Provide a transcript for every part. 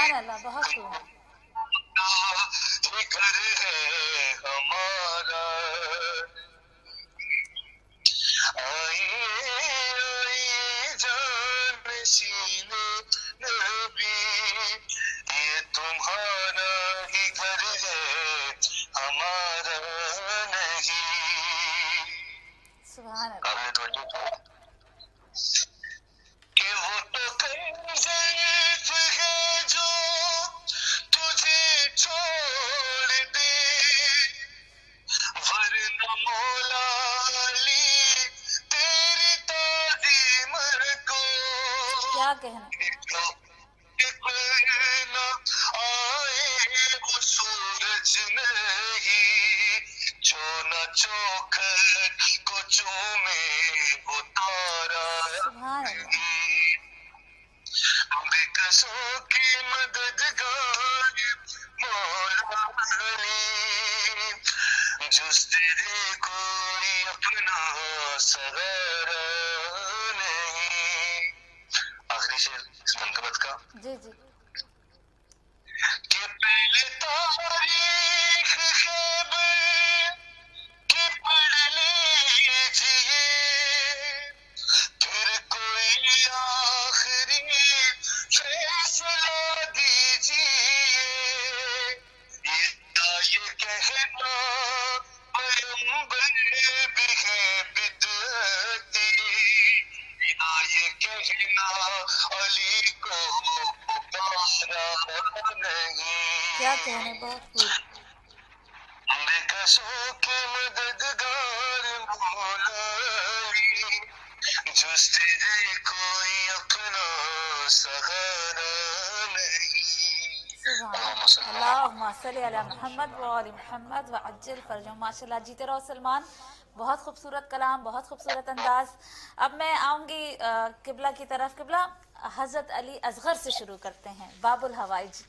سبحان اللہ، بہت خوب. گھر ہے ہمارا. آئیے آئیے جانشین نبی، یہ تمہارا ہی گھر ہے ہمارا نہیں. سبحان اللہ. آپ نے توجہ کی کہ وہ تو کنزیف ہے جو تجھے چھوڑ دے، ورنہ مولا علی تیری تعظیم کو کیا کہنا. نہ آئے وہ سورج نہیں جو نہ چوکھر کو چومے وہ تارا سبحان اللہ. نہیں. بے کسوں کی مددگار مولا علی، جز تیرے کوئی اپنا سہارا نہیں. آخری شعر اس منقبت کا جی جی. کہ پہلے تاریخ خیبر کی پڑھ لیجئے، پھر کوئی آخری فیصلہ دیجئے. یہ کہنا پیغمبر بھی ہے بدعتی، یا یہ کہنا علی کو پکارا نہیں. کیا کہنے، بہت خوب. بے کسوں کے مددگار مولا علی، جز تیرے کوئی اپنا سہارا نہیں. سبحان اللہم اللہ. صلی اللہ اللہم صلی علی محمد و آل محمد و عجل فرجهم. ماشاء اللہ، جیتے رہو سلمان. بہت خوبصورت کلام، بہت خوبصورت انداز. اب میں آؤں گی قبلہ کی طرف. قبلہ، حضرت علی اصغر سے شروع کرتے ہیں. باب الحوائج،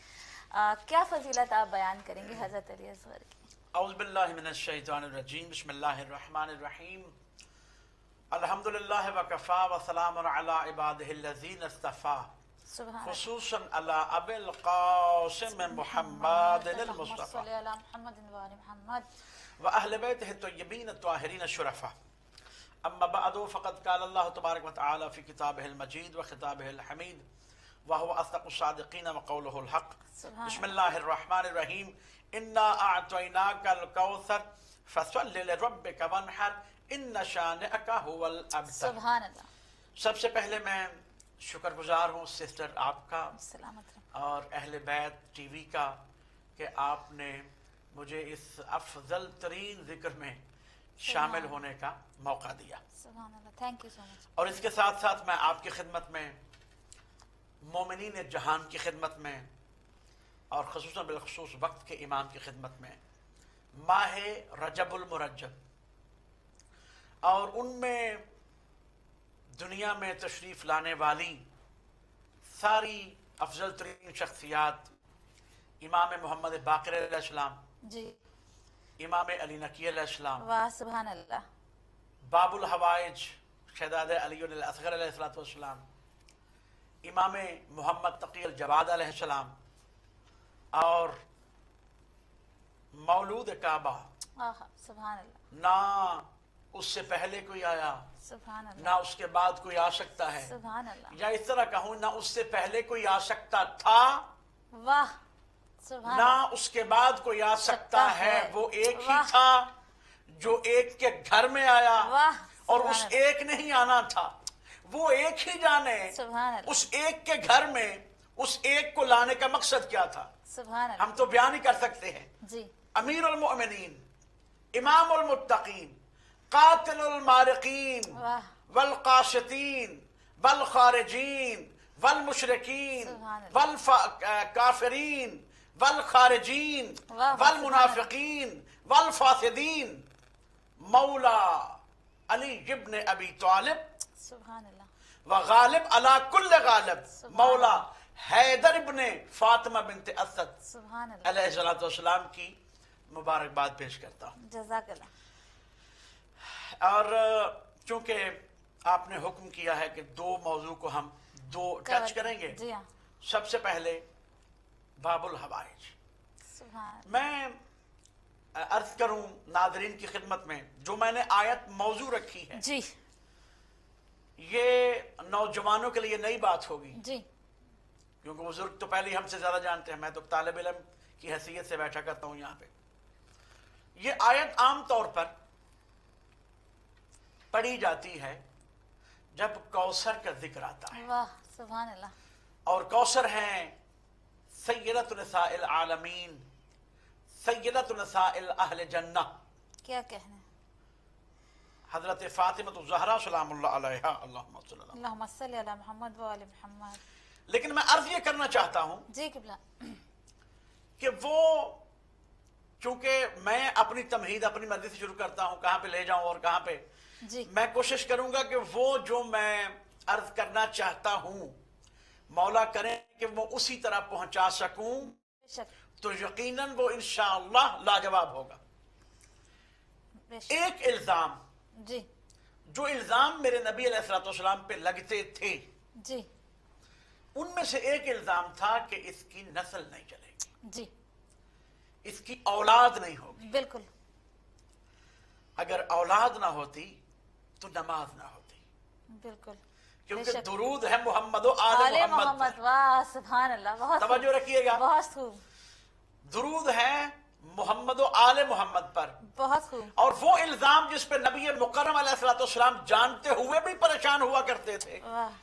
کیا فضیلت آپ بیان کریں گے حضرت علی اصغر کی؟ اعوذ باللہ من الشیطان الرجیم، بسم اللہ الرحمن الرحیم. الحمدللہ وکفا وسلام علی عبادہ الذین اصطفیٰ، سبحان اللہ. خصوصاً علی ابی القاسم محمد المصطفیٰ صلی علی محمد و آل محمد و اہل بیتہ الطیبین الطاہرین الشرفاء. اما بعد فقد قال اللہ تبارک وتعالی فی کتابہ المجید و خطابہ الحمید وهو اصدق الصادقین وقولہ الحق. بسم اللہ الرحمن الرحیم. انا اعطیناک الکوثر فصل لربک وانحر ان شانئک هو الابتر. سبحان اللہ. سب سے پہلے میں شکر گزار ہوں سسٹر آپ کا سلامت رہے. اور اہل بیت ٹی وی کا کہ آپ نے مجھے اس افضل ترین ذکر میں شامل ہونے کا موقع دیا. سبحان اللہ. تھینک یو سو مچ. اور اس کے ساتھ ساتھ میں آپ کی خدمت میں، مومنین جہان کی خدمت میں، اور خصوصاً بالخصوص وقت کے امام کی خدمت میں ماہ رجب المرجب اور ان میں دنیا میں تشریف لانے والی ساری افضل ترین شخصیات، امام محمد باقر علیہ السلام، جی. امام علی نقی علیہ السلام، واہ سبحان اللہ. باب الحوائج شہزاد علی الاصغر علیہ السلام، امام محمد تقی الجواد علیہ السلام، اور مولود کعبہ. سبحان اللہ. نہ اس سے پہلے کوئی آیا، سبحان اللہ. نہ اس کے بعد کوئی آ سکتا ہے، سبحان اللہ. یا اس طرح کہوں نہ اس سے پہلے کوئی آ سکتا تھا، واہ سبحان نہ اللہ. اس کے بعد کوئی آ سکتا ہے. وہ ایک ہی واہ. تھا جو ایک کے گھر میں آیا، واہ اور سبحان اس اللہ. ایک نے ہی آنا تھا. وہ ایک ہی جانے سبحان اللہ. اس ایک کے گھر میں اس ایک کو لانے کا مقصد کیا تھا. سبحان اللہ. ہم تو بیان ہی کر سکتے ہیں. جی. امیر المؤمنین، امام المتقین، قاتل المارقین واہ. والقاشتین والخارجین والمشرکین سبحان اللہ. والکافرین والخارجین واہ. والمنافقین والفاسدین، مولا علی ابن ابی طالب سبحان اللہ. وغالب علی کل غالب، مولا حیدر ابن فاطمہ بنت اسد سبحان اللہ. علیہ السلام کی مبارکباد پیش کرتا ہوں. جزاک اللہ. اور چونکہ آپ نے حکم کیا ہے کہ دو موضوع کو ہم دو ٹچ کریں گے، جی ہاں. سب سے پہلے बाबुल हवाइज। सुभान मैं अर्ज करूं नादरीन की खिदमत में, जो मैंने आयत मौजू रखी है जी ये नौजवानों के लिए नई बात होगी, जी क्योंकि बुजुर्ग तो पहले ही हमसे ज्यादा जानते हैं। मैं तो तालिब इल्म की हैसियत से बैठा करता हूं यहाँ पे। ये आयत आम तौर पर पढ़ी जाती है जब कौसर का जिक्र आता है, वाह सुभान अल्लाह। और कौसर हैं सय्यदतु निसाइल आलमीन, सय्यदतु निसाइल अहले जन्नह, क्या कहने। हजरत फातिमा ज़हरा सलामुल्लाह अलैहा, अल्लाहुम्मा सल्ली अला। अल्लाहुम्मा सल्ली अला मुहम्मद व आले मुहम्मद। लेकिन मैं अर्ज ये करना चाहता हूं जी किबला। कि वो, चूंकि मैं अपनी तमहीद अपनी मर्जी से शुरू करता हूं, कहां पे ले जाऊं और कहां पे, जी मैं कोशिश करूंगा कि वो जो मैं अर्ज करना चाहता हूं मौला करें कि वो उसी तरह पहुंचा सकूं, बेशक तो यकीनन वो इंशाअल्लाह लाजवाब होगा। बेशक। एक इल्जाम, जी जो इल्जाम मेरे नबी अलैहिस्सलाम पे लगते थे, जी उनमें से एक इल्जाम था कि इसकी नस्ल नहीं चलेगी, जी इसकी औलाद नहीं होगी। बिल्कुल अगर औलाद ना होती तो नमाज ना होती, बिल्कुल। क्योंकि बेशक। दुरूद है मोहम्मद आले आले मोहम्मद, मोहम्मद। वाह सुभान अल्लाह। बहुत तवज्जो खूब, रखिएगा, बहुत खूब, दुरूद है मोहम्मद आले मोहम्मद पर। बहुत खूब। और वो इल्जाम जिस पे नबी मुकर्रम अलैहिस्सलाम जानते हुए भी परेशान हुआ करते थे, वाह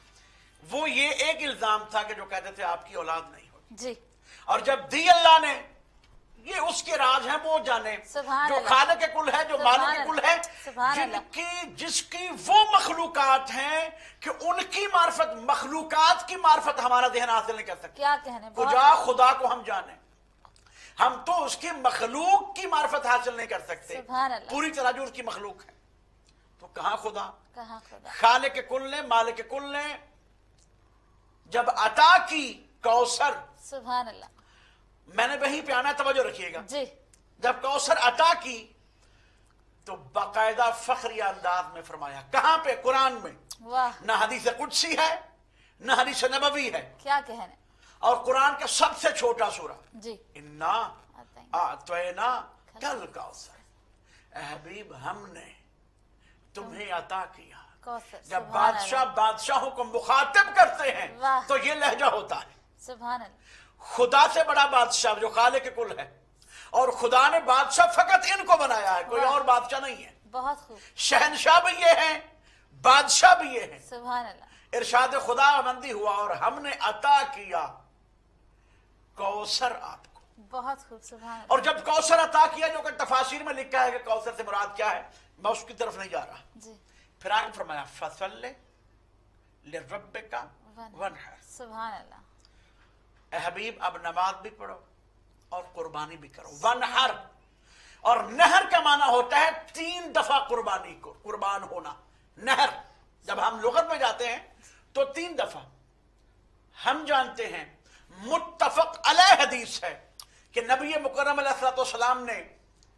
वो ये एक इल्जाम था कि जो कहते थे आपकी औलाद नहीं होगी। जी और जब दी अल्लाह ने, ये उसके राज हैं, वो जाने, सुभान जो अल्लाह। खालिक के कुल है, जो सुभान मालिक के कुल है, सुभान अल्लाह। जिसकी वो मखलूकात हैं कि उनकी मार्फत, मखलूकात की मार्फत हमारा ज़हन हासिल नहीं कर सकते। क्या कहने। बहुत खुदा खुदा को हम जाने, हम तो उसकी मखलूक की मार्फत हासिल नहीं कर सकते, सुभान अल्लाह। पूरी तरह जो उसकी मखलूक है। तो कहां खुदा, कहाँ खुदा। खालिक के कुल ने, मालिक के कुल ने जब अता की कौसर, सुभान अल्लाह। मैंने वहीं पे आना, तवज्जो रखिएगा। जी जब कौसर अता की तो बाकायदा फख्रिया अंदाज में फरमाया। कहां पे? कुरान में। वाह ना हदीस कुदसी है, ना हदीस नबवी है, क्या कहने। और कुरान का सबसे छोटा सूरा, जी इन्ना आते हैं। आतैना कल कौसर, ए हबीब हमने तुम्हें अता किया। कौसर। जब सुभान बादशाह अल्लाह। बादशाहों को मुखातिब करते हैं वाह। तो ये लहजा होता है। सुभान अल्लाह। खुदा से बड़ा बादशाह जो खालिक के कुल है, और खुदा ने बादशाह फकत इनको बनाया है, कोई वाह। और बादशाह नहीं है। बहुत खूब। शहनशाह भी ये हैं, बादशाह भी ये हैं। सुभान अल्लाह। इरशाद खुदाबंदी हुआ और हमने अता किया कौसर आपको। बहुत खूब। सुभान अल्लाह। और जब कौसर अता किया, जो कि तफासिर में लिखा है कि कौसर से मुराद क्या है, मैं उसकी तरफ नहीं जा रहा। जी फिर आगे फरमाया फसल्ले लिरब्बिका वनहर। सुभान अल्लाह। ए हबीब अब नमाज भी पढ़ो और कुर्बानी भी करो। वनहर, और नहर का माना होता है 3 दफा कुर्बानी को, कुर्बान होना। नहर जब हम लुगत में जाते हैं तो 3 दफा। हम जानते हैं मुत्तफक अलैह हदीस है कि नबी मुकर्रम अलैहिस्सलाम ने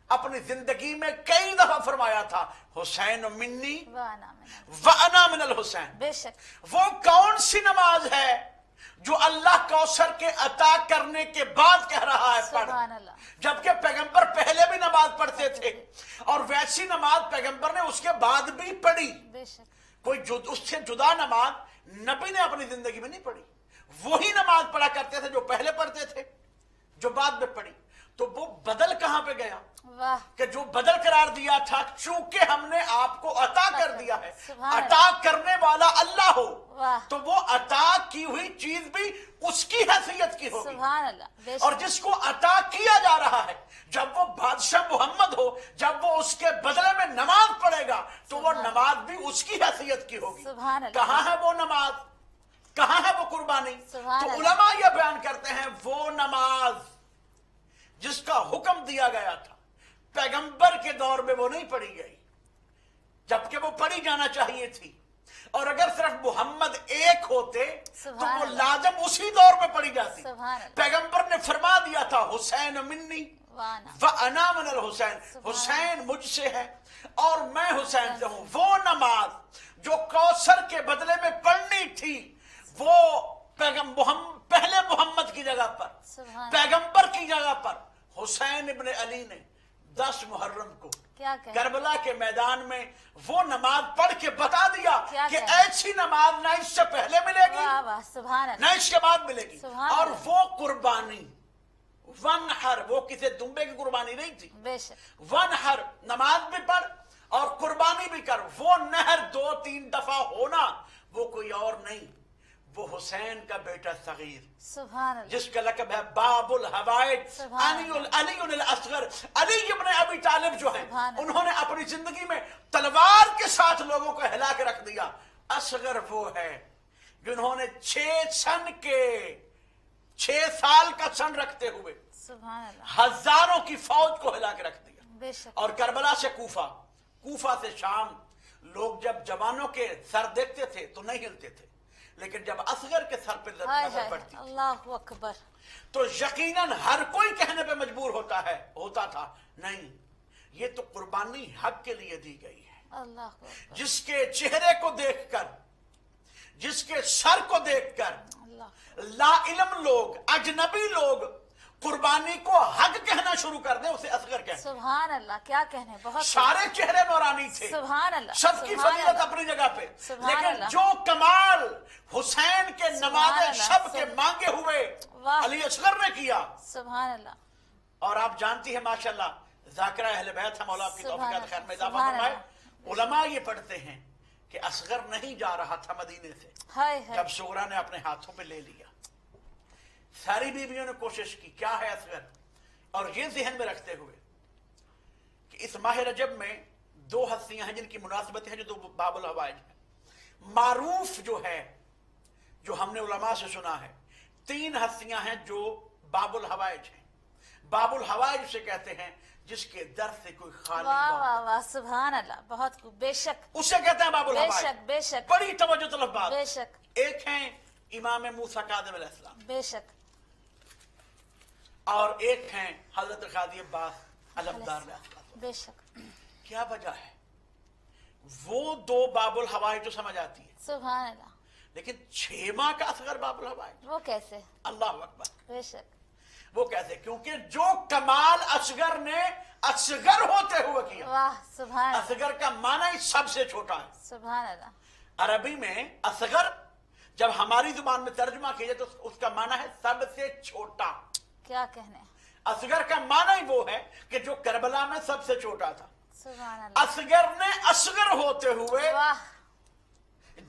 अपनी जिंदगी में कई दफा फरमाया था, हुसैन मिन्नी व अना मिनल हुसैन। बेशक। वो कौन सी नमाज है जो अल्लाह कौसर के अता करने के बाद कह रहा है पढ़, सुभान अल्लाह। जबकि पैगंबर पहले भी नमाज पढ़ते थे, और वैसी नमाज पैगंबर ने उसके बाद भी पढ़ी। बेशक। कोई उससे जुदा नमाज नबी ने अपनी जिंदगी में नहीं पढ़ी। वही नमाज पढ़ा करते थे जो पहले पढ़ते थे, जो बाद में पढ़ी। तो वो बदल कहां पे गया वाह। कि जो बदल करार दिया था, चूंकि हमने आपको अता कर दिया है, सुभान अता करने वाला अल्लाह हो, वाह। तो वो अता की हुई चीज भी उसकी हैसियत की होगी। सुभान अल्लाह। बेशक। और जिसको अता किया जा रहा है, जब वो बादशाह मोहम्मद हो, जब वो उसके बदले में नमाज पढ़ेगा तो वो सुभान। नमाज भी उसकी हैसियत की होगी। सुभान अल्लाह। कहां है वो नमाज, कहां है वो कुर्बानी? सुभान तो अल्लाह। उलमा ये बयान करते हैं, वो नमाज जिसका हुक्म दिया गया था पैगंबर के दौर में वो नहीं पढ़ी गई, जबकि वो पढ़ी जाना चाहिए थी। और अगर सिर्फ मोहम्मद एक होते तो सुभान वो अल्लाह। लाजम उसी दौर में पढ़ी जाती। सुभान अल्लाह। पैगंबर ने फरमा दिया था, हुसैन मिन्नी वाना। व अना मिनल हुसैन, हुसैन मुझसे है और मैं हुसैन से हूं। वो नमाज जो कौसर के बदले में पढ़नी थी, वो पहले मोहम्मद की जगह पर पैगंबर की जगह पर हुसैन इब्न अली ने 10 मुहर्रम को क्या कहें? करबला के मैदान में वो नमाज पढ़ के बता दिया क्या कि कहें? ऐसी नमाज ना इससे पहले मिलेगी वाह वाह, सुभान ना अल्लाह, इसके बाद मिलेगी। सुभान और अल्लाह। वो कुर्बानी वनहर, वो किसी दुम्बे की कुर्बानी नहीं थी। बेशक, वनहर, नमाज भी पढ़ और कुर्बानी भी कर। वो नहर 2-3 दफा होना वो कोई और नहीं, वो हुसैन का बेटा सगीर सुभान अल्लाह, जिसका लक़ब है बाबुल हवाइज, सुभान अली असगर, अली इब्न अबी तालिब जो है, सुभान अल्लाह। उन्होंने अपनी जिंदगी में तलवार के साथ लोगों को हिला के रख दिया। असगर वो है जिन्होंने 6 साल का सन रखते हुए सुभान अल्लाह, हजारों की फौज को हिला के रख दिया। बेशक, और करबला से कूफा, कूफा से शाम, लोग जब जवानों के सर देखते थे तो नहीं हिलते थे, लेकिन जब असगर के सर पे हाय नजर हाय, पड़ती अल्लाहु अकबर, तो यकीनन हर कोई कहने पे मजबूर होता था नहीं, ये तो कुर्बानी हक के लिए दी गई है। अल्लाहु अकबर, जिसके चेहरे को देखकर, जिसके सर को देखकर अल्लाह, लाइलम लोग, अजनबी लोग कुर्बानी को हक कहना शुरू कर दे, उसे असगर कहते। सुभान अल्लाह, क्या कहने, बहुत सारे चेहरे नौरानी थे, सुभान अल्लाह, सबकी सुभान फजीलत अल्लाह, अपनी जगह पे, सुभान लेकिन अल्लाह। जो कमाल हुसैन के नमाज़े अल्लाह, सब के मांगे हुए वाह। अली असगर ने किया। सुभान अल्लाह, और आप जानती है माशाल्लाह, जाकिरा अहले बैत है, मौला आपकी सुभान तौफीक खैर में इजाफा सुभान फरमाए। अल्लाह। उलमा ये पढ़ते हैं कि असगर नहीं जा रहा था मदीने से, हाय हाय, जब सुगरा ने अपने हाथों पे ले लिया। सारी बीवियों ने कोशिश की क्या है असगर, और ये जहन में रखते हुए कि इस माह रजब में 2 हस्तियां हैं जिनकी मुनासिबत है, जो 2 बाबुल हवाइज है। मारूफ जो है, जो हमने उलमा से सुना है, 3 हस्तियां हैं जो बाबुल हवाइज हैं। बाबुल हवाइज उसे कहते हैं जिसके दर से कोई खाली वाह बात, वाह वाह, सुभान अल्लाह, बहुत खूब, बेशक, उसे कहते हैं बाबुल हवाइज। बेशक, बेशक, बड़ी तवज्जो तलब बात। बेशक, एक हैं इमाम मूसा काज़िम अलैहिस्सलाम, बेशक, और एक हैं हजरत खादी अब्बास अलमदार अलैहिस्सलाम। बेशक, क्या वजह है? वो 2 बाबुल हवाई तो समझ आती है, सुभान अल्लाह, लेकिन 6 माह का असगर बाबुल हवाई, वो कैसे? अल्लाह अकबर, बेशक, वो कैसे? क्योंकि जो कमाल असगर ने असगर होते हुए किया। वाह, सुभान अल्लाह, असगर का माना ही सबसे छोटा है। सुभान अल्लाह, अरबी में असगर जब हमारी जुबान में तर्जुमा किया जाए तो उसका माना है सबसे छोटा। क्या कहने, असगर का माना ही वो है कि जो करबला में सबसे छोटा था। सुभान अल्लाह, असगर ने असगर होते हुए वाह,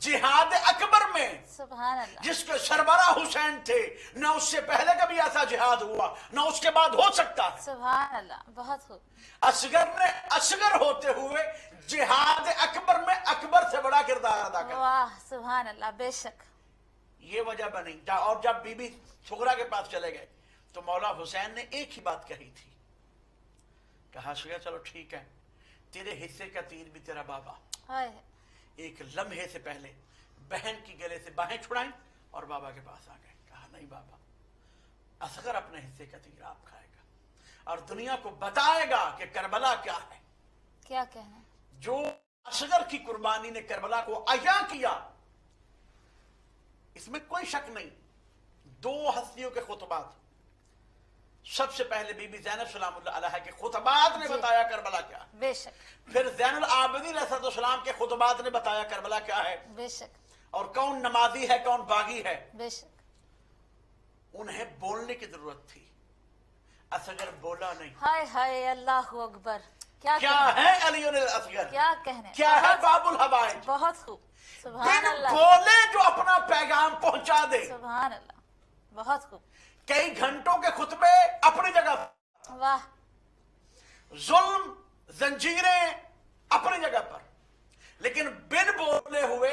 जिहाद अकबर में, सुभान अल्लाह, जिसके सरबरा हुसैन थे, न उससे पहले कभी ऐसा जिहाद हुआ न उसके बाद हो सकता है, सुभान अल्लाह, बहुत खूब, असगर ने असगर होते हुए जिहाद अकबर में अकबर से बड़ा किरदार अदा किया। वाह, सुभान अल्लाह, बेशक, ये वजह बनी। और जब बीबी सुगरा के पास चले गए तो मौला हुसैन ने एक ही बात कही थी, कहा सुगरा चलो ठीक है, तेरे हिस्से का तीर भी तेरा बाबा। हाय, एक लम्हे से पहले बहन की गले से बाहें छुड़ाई और बाबा के पास आ गए। कहा नहीं बाबा, असगर अपने हिस्से का तीर आप खाएगा और दुनिया को बताएगा कि करबला क्या है। क्या कहने, जो असगर की कुर्बानी ने करबला को अया किया, इसमें कोई शक नहीं। 2 हस्तियों के खुतबात, सबसे पहले बीबी ज़ैनब सलामुल्लाह अलैहा के खुतबात ने जी। बताया करबला क्या है। बेशक, फिर ज़ैनुल आबिदीन अलैहिस्सलाम के खुतबात ने बताया करबला क्या है, बेशक, और कौन नमाजी है कौन बागी है। बेशक, उन्हें बोलने की जरूरत थी, असगर बोला नहीं। हाय हाय, अल्लाहु अकबर, क्या क्या कहने, है अली असगर, क्या कहने, क्या है बहुत- बाबुल हवाइज, बहुत खूब, सुभान बिन अल्लाह, बोले जो अपना पैगाम पहुंचा दे। सुभान अल्लाह, बहुत खूब, कई घंटों के खुतबे अपनी जगह, वाह, जुल्म जंजीरें अपनी जगह पर, लेकिन बिन बोले हुए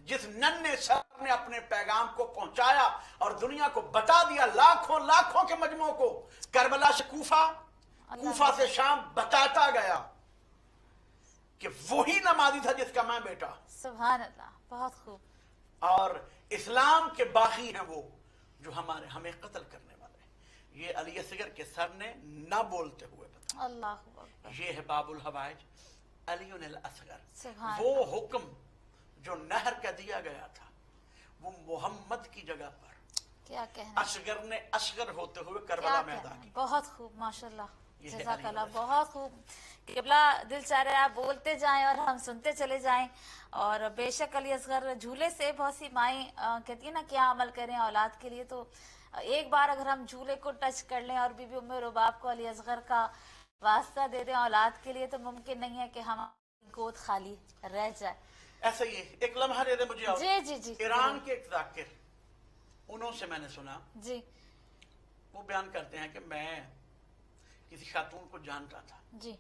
जिस नन्हे सर ने अपने पैगाम को पहुंचाया और दुनिया को बता दिया, लाखों लाखों के मजमों को, करबला से कूफा, कूफा से शाम, बताता गया कि वही नमाजी था जिसका मैं बेटा। सुभान अल्लाह, बहुत खूब, और इस्लाम के बागी हैं वो जो हमें कत्ल करने वाले हैं। ये अली असगर के सर ने ना बोलते हुए बताया। अल्लाहु अकबर, ये है बाबुल हवाइज अली असगर। सुभान वो हुक्म जो नहर का दिया गया था, वो मोहम्मद की जगह पर क्या कहना, असगर ने असगर होते हुए क्या करबला में अदा कहना, की। बहुत खूब माशाल्लाह, ये है जज़ाकल्लाह, अली बहुत खूब। किबला दिल चाह रहा है आप बोलते जाएं और हम सुनते चले जाएं। और बेशक अली असगर झूले से बहुत सी माएँ कहती है ना क्या अमल करें औलाद के लिए, तो एक बार अगर हम झूले को टच कर लें और बीबी उम्मे रुबाब को अली असगर का वास्ता दे दें औलाद के लिए, तो मुमकिन नहीं है कि हमारी गोद खाली रह जाए। ऐसा ही एक लम्हा दे दे मुझे और। जी जी जी ईरान के एक जाकिर, उन्होंने मैंने सुना, जी वो बयान करते हैं कि मैं किसी खातून को जानता था जी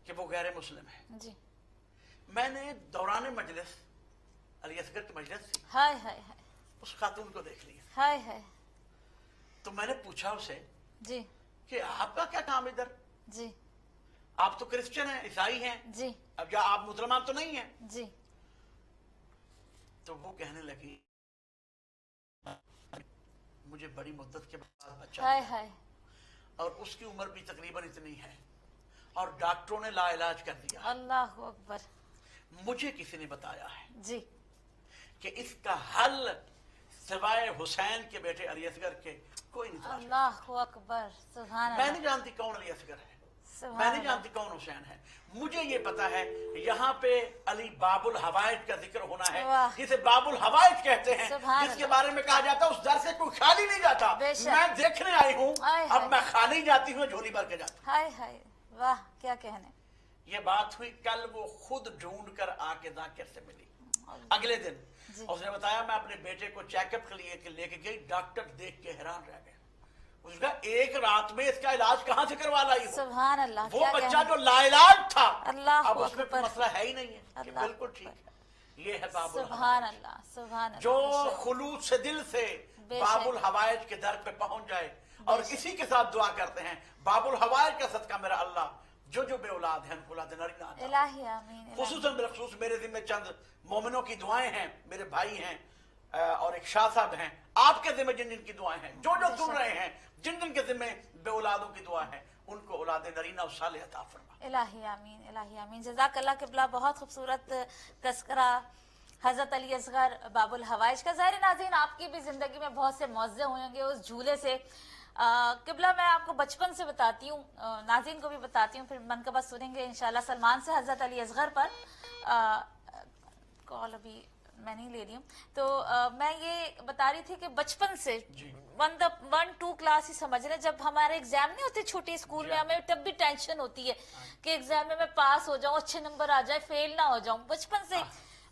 कि वो गैर मुस्लिम है। जी। मैंने दौरान मजलिस अली असगर की मजलिस थी, हाय हाय हाय उस खातून को देख लिया। हाय हाय। तो मैंने पूछा उसे जी कि आपका क्या काम इधर, जी आप तो क्रिश्चियन हैं, ईसाई हैं, जी अब क्या आप मुसलमान तो नहीं हैं? जी। तो वो कहने लगी मुझे बड़ी मुद्दत के बाद बच्चा हाय हुआ हाय। और उसकी उम्र भी तकरीबन इतनी है और डॉक्टरों ने लाइलाज कर दिया। अल्लाह अकबर। मुझे किसी ने बताया है जी कि इसका हल सिवाय हुसैन के बेटे अली असगर के कोई नहीं तलाश। अल्लाह अकबर। सुभान मैं अल्लाह, नहीं जानती कौन अली असगर है, सुभान मैं नहीं अल्लाह। जानती कौन हुसैन है। मुझे ये पता है यहाँ पे अली बाबुल हवाइज का जिक्र होना है, वाह। जिसे बाबुल हवाइज कहते हैं, सुभान जिसके अल्लाह। बारे में कहा जाता है उस दर से कोई खाली नहीं जाता। बेशक। मैं देखने आई हूँ, हाय अब हाय। मैं खाली जाती हूँ, झोली भर के जाती हूँ। हाय हाय, वाह क्या कहने। ये बात हुई कल, वो खुद ढूंढ कर आके जाकिर से मिली अगले दिन। जी। उसने बताया मैं अपने बेटे को चेकअप के लिए लेके गई, डॉक्टर देख के हैरान रह गए। उसका एक रात में इसका इलाज कहाँ से करवा लाई हो? सुभान अल्लाह, वो क्या बच्चा कहने। जो लाइलाज था, अल्लाह अब उसमें कोई अकबर। मसला है ही नहीं है कि अल्लाह बिल्कुल ठीक है। ये है बाबुल सुभान हवाइज। अल्लाह, सुभान अल्लाह। जो बेशक, खुलूस से दिल से बेशक। बाबुल हवाइज के दर पे पहुंच जाए और बेशक। इसी के साथ दुआ करते हैं, बाबुल हवाइज का सदका मेरा अल्लाह जो बे औलाद हैं उनको औलाद नरीना अता। इलाही आमीन, इलाही। खुसूसन बिलखुसूस मेरे जिम्मे चंद मोमिनों की दुआएं हैं, मेरे भाई हैं और एक शाह साहब हैं, आपके जिम्मे जिन जिन की दुआएं हैं, जो जो सुन रहे हैं, जिन जिन के जिम्मे बे औलादों की दुआ है, उनको औलाद नरीना और सालेह अता फरमा। इलाही आमीन, इलाही आमीन। जज़ाकल्लाह किबला, बहुत खूबसूरत तस्करा हज़रत अली असगर बाबुल हवाइज का। ज़ाहिर नाज़रीन आपकी भी ज़िंदगी में बहुत से मौज़े होंगे उस झूले से। किबला मैं आपको बचपन से बताती हूँ, नाज़रीन को भी बताती हूँ, फिर मनकबा सुनेंगे इंशाल्लाह सलमान से हज़रत अली असगर पर। कॉल अभी मैं नहीं ले रही हूँ। तो मैं ये बता रही थी कि बचपन से 1-2 क्लास ही समझ रहे, जब हमारे एग्जाम नहीं होते छोटे स्कूल में, हमें तब भी टेंशन होती है कि एग्जाम में मैं पास हो जाऊं, अच्छे नंबर आ जाए, फेल ना हो जाऊं। बचपन से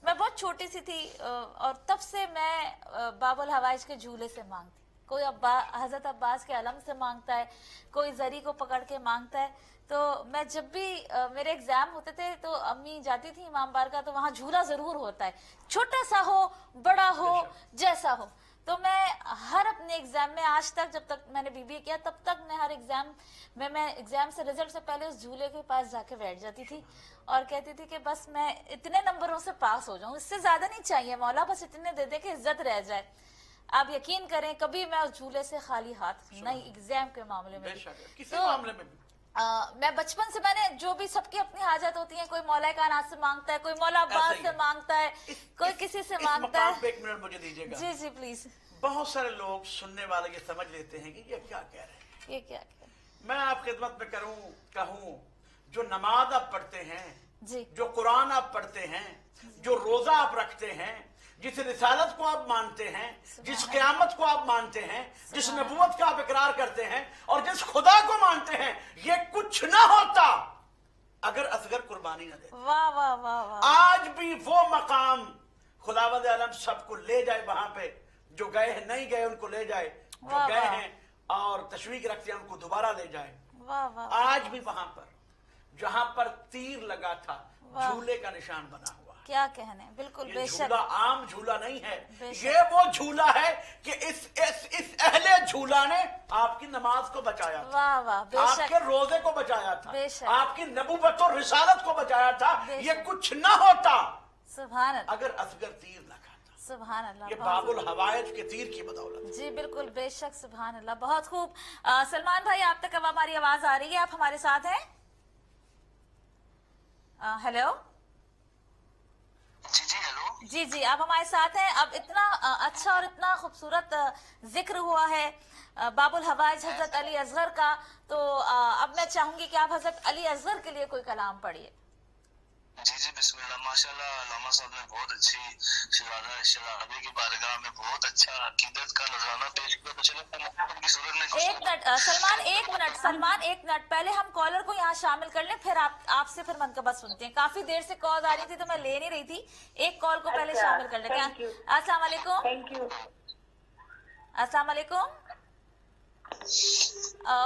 मैं बहुत छोटी सी थी और तब से मैं बाबुल हवाइज के झूले से मांगती। कोई हजरत अब्बास के अलम से मांगता है, कोई जरी को पकड़ के मांगता है। तो मैं जब भी मेरे एग्जाम होते थे तो अम्मी जाती थी इमाम बारगाह, तो वहाँ झूला जरूर होता है, छोटा सा हो बड़ा हो जैसा हो। तो मैं हर अपने एग्जाम में आज तक, जब तक मैंने बीबीए किया तब तक मैं हर एग्जाम में, मैं एग्जाम से रिजल्ट से पहले उस झूले के पास जाके बैठ जाती थी और कहती थी कि बस मैं इतने नंबरों से पास हो जाऊं, इससे ज्यादा नहीं चाहिए मौला, बस इतने दे दे कि इज्जत रह जाए। आप यकीन करें कभी मैं उस झूले से खाली हाथ नहीं एग्जाम के मामले में। किसी मामले में भी मैं बचपन से, मैंने जो भी, सबकी अपनी हाजत होती है, कोई मौला कायनात से मांगता है, कोई मौला अब्बास से मांगता है, कोई किसी से मांगता है। एक मिनट मुझे दीजिएगा। जी जी प्लीज। बहुत सारे लोग सुनने वाले ये समझ लेते हैं कि ये क्या कह रहे हैं। ये क्या कह मैं आप खिदमत में कहूं, जो नमाज आप पढ़ते हैं जी, जो कुरान आप पढ़ते हैं, जो रोजा आप रखते हैं, जिस रिसालत को आप मानते हैं, जिस क़यामत को आप मानते हैं, जिस नबूवत का आप इकरार करते हैं और जिस खुदा को मानते हैं, ये कुछ ना होता अगर असगर कुर्बानी न दे। वाह वाह वाह वाह। आज भी वो मकाम खुदावंद आलम सबको ले जाए वहां पे, जो गए हैं, नहीं गए उनको ले जाए, जो गए हैं और तशवीक रखते हैं उनको दोबारा ले जाए। वाह वाह। आज भी वहां पर जहां पर तीर लगा था, झूले का निशान बना हुआ। क्या कहने, बिल्कुल ये बेशक। झूला आम झूला नहीं है, बेशक। ये वो झूला है कि इस अहले झूला ने आपकी नमाज को बचाया था, वाह वाह बेशक, आपके रोजे को बचाया था, बेशक। आपकी नबूवत और रिसालत को बचाया था। बेशक। ये कुछ ना होता सुभान अल्लाह, अगर असगर तीर न खाता। सुभान अल्लाह। ये बाबुल हवाइज के तीर की बदौलत। जी बिल्कुल बेशक, सुभान अल्लाह, बहुत खूब। सलमान भाई आप तक अब हमारी आवाज आ रही है, आप हमारे साथ हैं? हेलो जी जी हेलो। जी जी, आप हमारे साथ हैं। अब इतना अच्छा और इतना खूबसूरत जिक्र हुआ है बाबुल हवाइज हजरत अली असगर का, तो अब मैं चाहूंगी कि आप हजरत अली असगर के लिए कोई कलाम पढ़िए। जी जी बिस्मिल्लाह। माशाल्लाह लामा साहब ने बहुत अच्छी शहजादे की बारगाह में बहुत अच्छा अकीदत का नजराना पेश किया। तो चलो की सूरत में कुछ एक मिनट सलमान, एक मिनट सलमान, एक मिनट, पहले हम कॉलर को यहाँ शामिल कर लें, फिर आपसे फिर मनकबत सुनते हैं। काफी देर से कॉल आ रही थी तो मैं ले नहीं रही थी। एक कॉल को पहले शामिल कर लेते हैं। अस्सलाम वालेकुम। Thank you. अस्सलाम वालेकुम।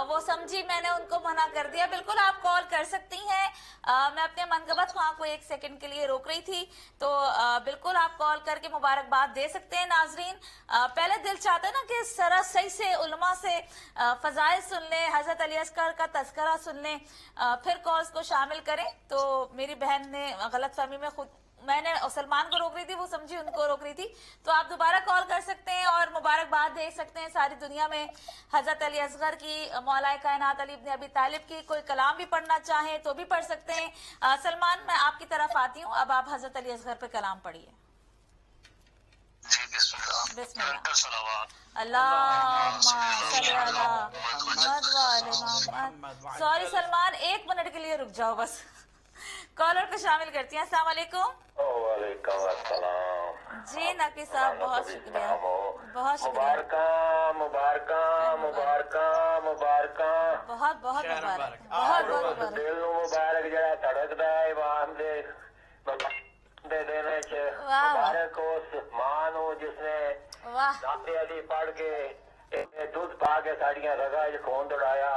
वो समझी, मैंने उनको मना कर दिया। बिल्कुल आप कॉल कर सकती हैं। मैं अपने मनगबत ख्वां को एक सेकंड के लिए रोक रही थी, तो बिल्कुल आप कॉल करके मुबारकबाद दे सकते हैं। नाजरीन, पहले दिल चाहता है ना कि सरा सही से उलमा से फजाइल सुन लें, हजरत अली असगर का तज़किरा सुन लें, फिर कॉल्स को शामिल करें। तो मेरी बहन ने गलत फहमी में खुद, मैंने सलमान को रोक रही थी, वो समझी उनको रोक रही थी। तो आप दोबारा कॉल कर सकते हैं और मुबारकबाद दे सकते हैं। सारी दुनिया में हजरत अली असगर की, मौलाए कायनात अली इब्न अबी तालिब की कोई कलाम भी पढ़ना चाहें तो भी पढ़ सकते हैं। सलमान, मैं आपकी तरफ आती हूँ, अब आप हजरत अली असगर पे कलाम पढ़िए। जी बिस्मिल्लाह। बिस्मिल्लाह। सलावत। अल्लाहुम्मा सल्ली अला मुहम्मद व आले मुहम्मद। सॉरी सलमान, एक मिनट के लिए रुक जाओ बस। कॉलर को शामिल करती हैं। अस्सलाम वालेकुम। वालेकुम अस्सलाम। जी नकी साहब, बहुत शुक्रिया, बहुत शुक्रिया, मुबारका मुबारका मुबारका मुबारका। बहुत बहुत खैर मुबारक, मुबारक। बहुत बहुत उस मुबारक। दिल ਨੂੰ ਮੁਬਾਰਕ ਜਿਹੜਾ ਧੜਕਦਾ ਹੈ ਇਮਾਮ ਦੇ ਦਿਨ ਚ। वाह वाह ਮੁਬਾਰਕ ਉਸ ਮਾਂ ਨੂੰ ਜਿਸਨੇ वाह ਨਾਤੇ ਅਲੀ ਪੜ ਕੇ ਇਹ ਦੁੱਧ ਪਾ ਕੇ ਸਾਡੀਆਂ ਰਗਾਂ 'ਚ ਖੂਨ ਦੌੜਾਇਆ।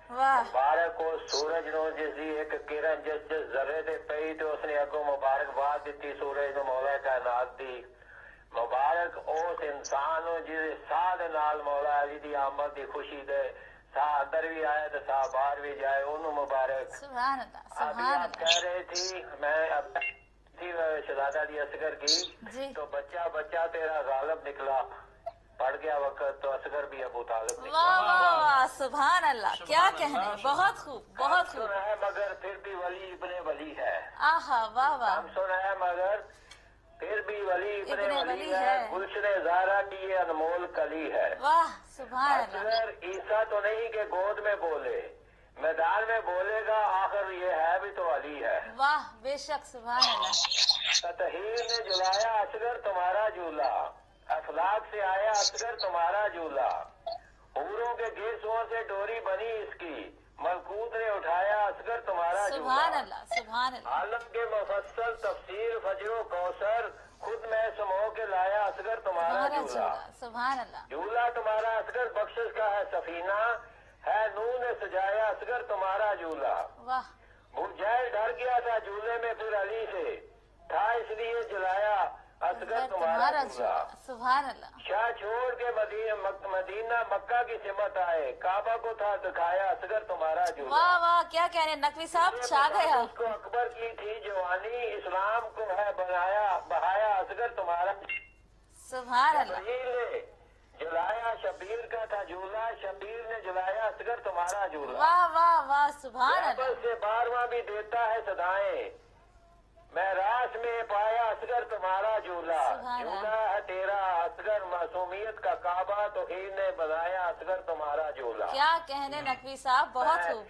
वाह ਮੁਬਾਰਕ ਉਸ ਸੂਰਜ ਨੂੰ ਜਿਸ ਦੀ ਇੱਕ ਕਿਰਨ ਜਿਸ ਜ਼ਰੇ ਤੇ ਪਈ ਤੇ ਉਸਨੇ ਅੱਗੋਂ ਮੁਬਾਰਕਬਾਦ ਦਿੱਤੀ ਸੂਰਜ ਨੂੰ, ਮੌਲਾ ਕਾਇਨਾਤ ਦੀ। ਮੁਬਾਰਕ ਉਸ ਇਨਸਾਨ ਨੂੰ ਜਿਹਦੇ ਸਾਹ ਦੇ ਨਾਲ ਮੌਲਾ ਅਲੀ ਦੀ ਆਮਦ ਦੀ ਖੁਸ਼ੀ ਦੇ ਸਾਹ ਅੰਦਰ ਵੀ ਆਏ ਤੇ ਸਾਹ ਬਾਹਰ ਵੀ ਜਾਏ, ਉਹਨੂੰ ਮੁਬਾਰਕ। सुभान अल्लाह, अभी सुभान आप कह अल्लाह। रहे थी, मैं अब थी शहजादा अली असगर की, जी तो बच्चा बच्चा तेरा गालिब निकला। पड़ गया वक्त तो असगर भी अबू तालिब निकला। वाह वाह वाह, सुभान अल्लाह, क्या सुभान कहने, अल्लाह, बहुत खूब, बहुत खूब। सुना है मगर फिर भी वली इब्ने वली है। आहा, वाह वाह, हम सुना है मगर फिर भी वली इब्ने इब्ने वली वली है। है। गुलशने ज़ारा की ये अनमोल कली है। वाह सुभान अल्लाह। असगर ईसा तो नहीं कि गोद में बोले, मैदान में बोलेगा, आखिर ये है भी तो अली है। वाह बेशक, सुभान अल्लाह। ततहीर ने जुलाया असगर तुम्हारा झूला, अफलाक से आया असगर तुम्हारा झूला। हूरों के गेसुओं से डोरी बनी इसकी, मलकूत ने उठाया असगर तुम्हारा सुभान झूला। अल्लाह, सुभान अल्लाह। आलम के मुफस्सल तफसीर फजरो कौसर, खुद मैं समो के लाया असगर तुम्हारा तुम्हारा झूला। झूला, सुभान अल्लाह। झूला तुम्हारा असगर बख्शिश का है सफीना, है नूह ने सजाया असगर तुम्हारा झूला। वाह मुजाहिद डर गया था झूले में फिर अली से, था इसलिए जलाया असगर तुम्हारा झूला। सुभान अल्लाह। शाह छोड़ के मदीना मक्का की सिमत आए, काबा को था दिखाया असगर तुम्हारा झूला। वाह वाह, क्या कहने नकवी साहब, छा गया। उसको अकबर की थी जवानी, इस्लाम को है बनाया बहाया असगर तुम्हारा। सुभान अल्लाह। शबीर ने जलाया शबीर का था झूला, शबीर ने जलाया असगर तुम्हारा झूला। वाह वाह वाह, सुभान अल्लाह। से बारवां भी देता है सदाएं, मैं रास में पाया असगर तुम्हारा झूला। सुभान झूला है तेरा असगर मासूमियत का काबा, तो हीर ने बनाया असगर तुम्हारा झूला। क्या कहने नकवी साहब, बहुत खूब।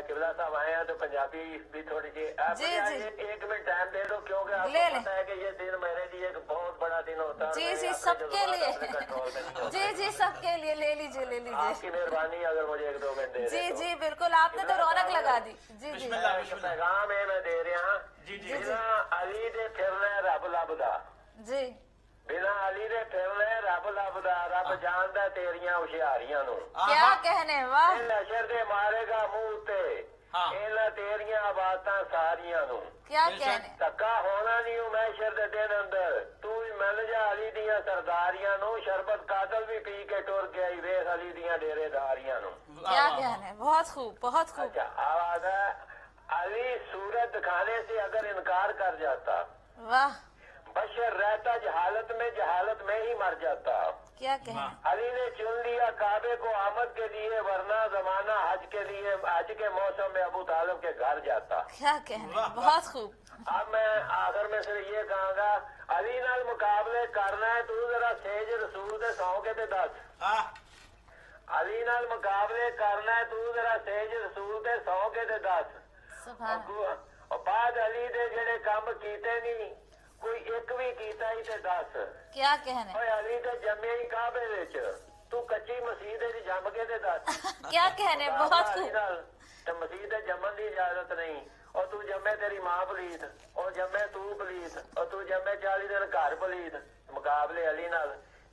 किबला साहब आए हैं तो पंजाबी भी थोड़ी सी जी, जी। एक मिनट टाइम दे दो, क्योंकि आपको ले लें। पता है कि ये दिन मेरे लिए एक बहुत बड़ा दिन होता है। और जी मैं जी, अपने सबके जज्बात लिए। अपने कंट्रोल में नहीं होता। जी जी, सबके लिए, ले लीजिए ले लीजिए। आपकी मेहरबानी, अगर मुझे 1-2 मिनट दे जी दें तो। जी बिल्कुल, आपने तो रौनक लगा दी। जी जी बिस्मिल्लाह, एक बिस्मिल्लाह। पैगाम है मैं दे रहा। जी जी जी। बिना अली दे फिरना रब लभदा, जी। बिना अली दे फिरना रब लभदा। रब जानदा तेरियां हुशियारियां नू, क्या कहने, वाह। ਇਹ ਨਸ਼ਰ ਦੇ ਮਾਰੇਗਾ ਮੂੰਹ ਤੇ ਹਾਂ। ਇਹਨਾਂ ਤੇਰੀਆਂ ਆਵਾਜ਼ਾਂ ਸਾਰੀਆਂ ਨੂੰ। क्या बेशक। कहने। ਧੱਕਾ ਹੋਣਾ ਨਹੀਂ ਉਹ ਮੈਸ਼ਰ ਦੇ ਦਿਨ ਅੰਦਰ, ਤੂੰ ਵੀ ਮਿਲ ਜਾ ਅਲੀ ਦੀਆਂ ਸਰਦਾਰੀਆਂ ਨੂੰ। ਸ਼ਰਬਤ ਕਾਤਲ ਵੀ ਪੀ ਕੇ ਟੁਰ ਗਿਆ ਈ, ਵੇਖ ਅਲੀ ਦੀਆਂ ਡੇਰੇਦਾਰੀਆਂ ਨੂੰ। क्या कहने, बहुत खूब, बहुत खूब। अच्छा आवाज है, अली सूरत दिखाने से अगर इनकार कर जाता, वाह, बशर रहता जहालत में ही मर जाता। کیا کہنے. علی نے چن لیا کعبے کو آمد کے لیے، ورنہ زمانہ حج کے لیے حج کے موسم میں ابو طالب کے گھر جاتا. کیا کہنے. بہت خوب. اب میں آخر میں صرف یہ کہوں گا، علی نال مقابلے کرنا ہے تو ذرا سیج رسول دے سو کے تے دس. علی نال مقابلے کرنا ہے تو ذرا سیج رسول دے سو کے تے دس. سبحان. اور بعد علی دے جڑے کام کیتے نہیں کوئی ایک بھی کیتا ہی تے دس. کیا کہنے. اوے علی تے جمے ہی کعبے وچ، تو کچی مسجد وچ جم کے تے دس. کیا کہنے. بہت خوب. تے مسجد جمن دی اجازت نہیں. اور تو جمے تیری ماں پلیت، اور جمے تو پلیت، اور تو جمے 40 دن گھر پلیت. مقابلے علی نال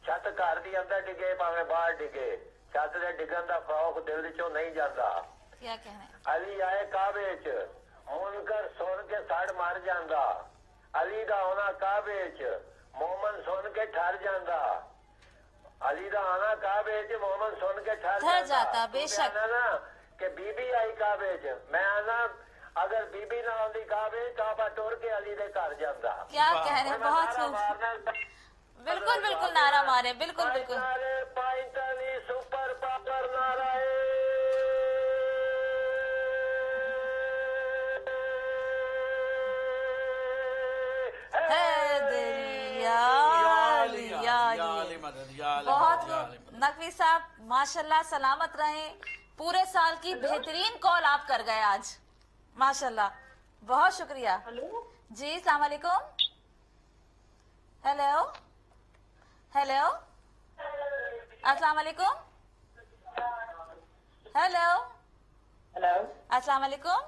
چھت گھر دی اندر ڈگے پاویں باہر ڈگے، چھت دے ڈگن دا خوف دل وچوں نہیں جاندا. کیا کہنے. علی آئے کعبے وچ، منکر سن کے سڑ مر جاندا. علی دا آنا کعبے وچ مومن سن کے ٹھر جاندا. علی دا آنا کعبے وچ مومن سن کے ٹھر جاتا. بے شک. نا کہ بی بی آئی کعبے وچ، میں آنا اگر بی بی نہ آندی کعبے کعبہ ٹر کے علی دے گھر جاندا. کیا کہنے. بہت خوب. بالکل بالکل نعرہ مارے. بالکل بالکل. پائنٹلی سپر پاپر نعرہ بہت نقوی صاحب ماشاءاللہ سلامت رہیں. پورے سال کی بہترین کال آپ کر گئے آج ماشاءاللہ. بہت شکریہ. جی السلام علیکم. ہیلو ہیلو السلام علیکم. ہیلو السلام علیکم.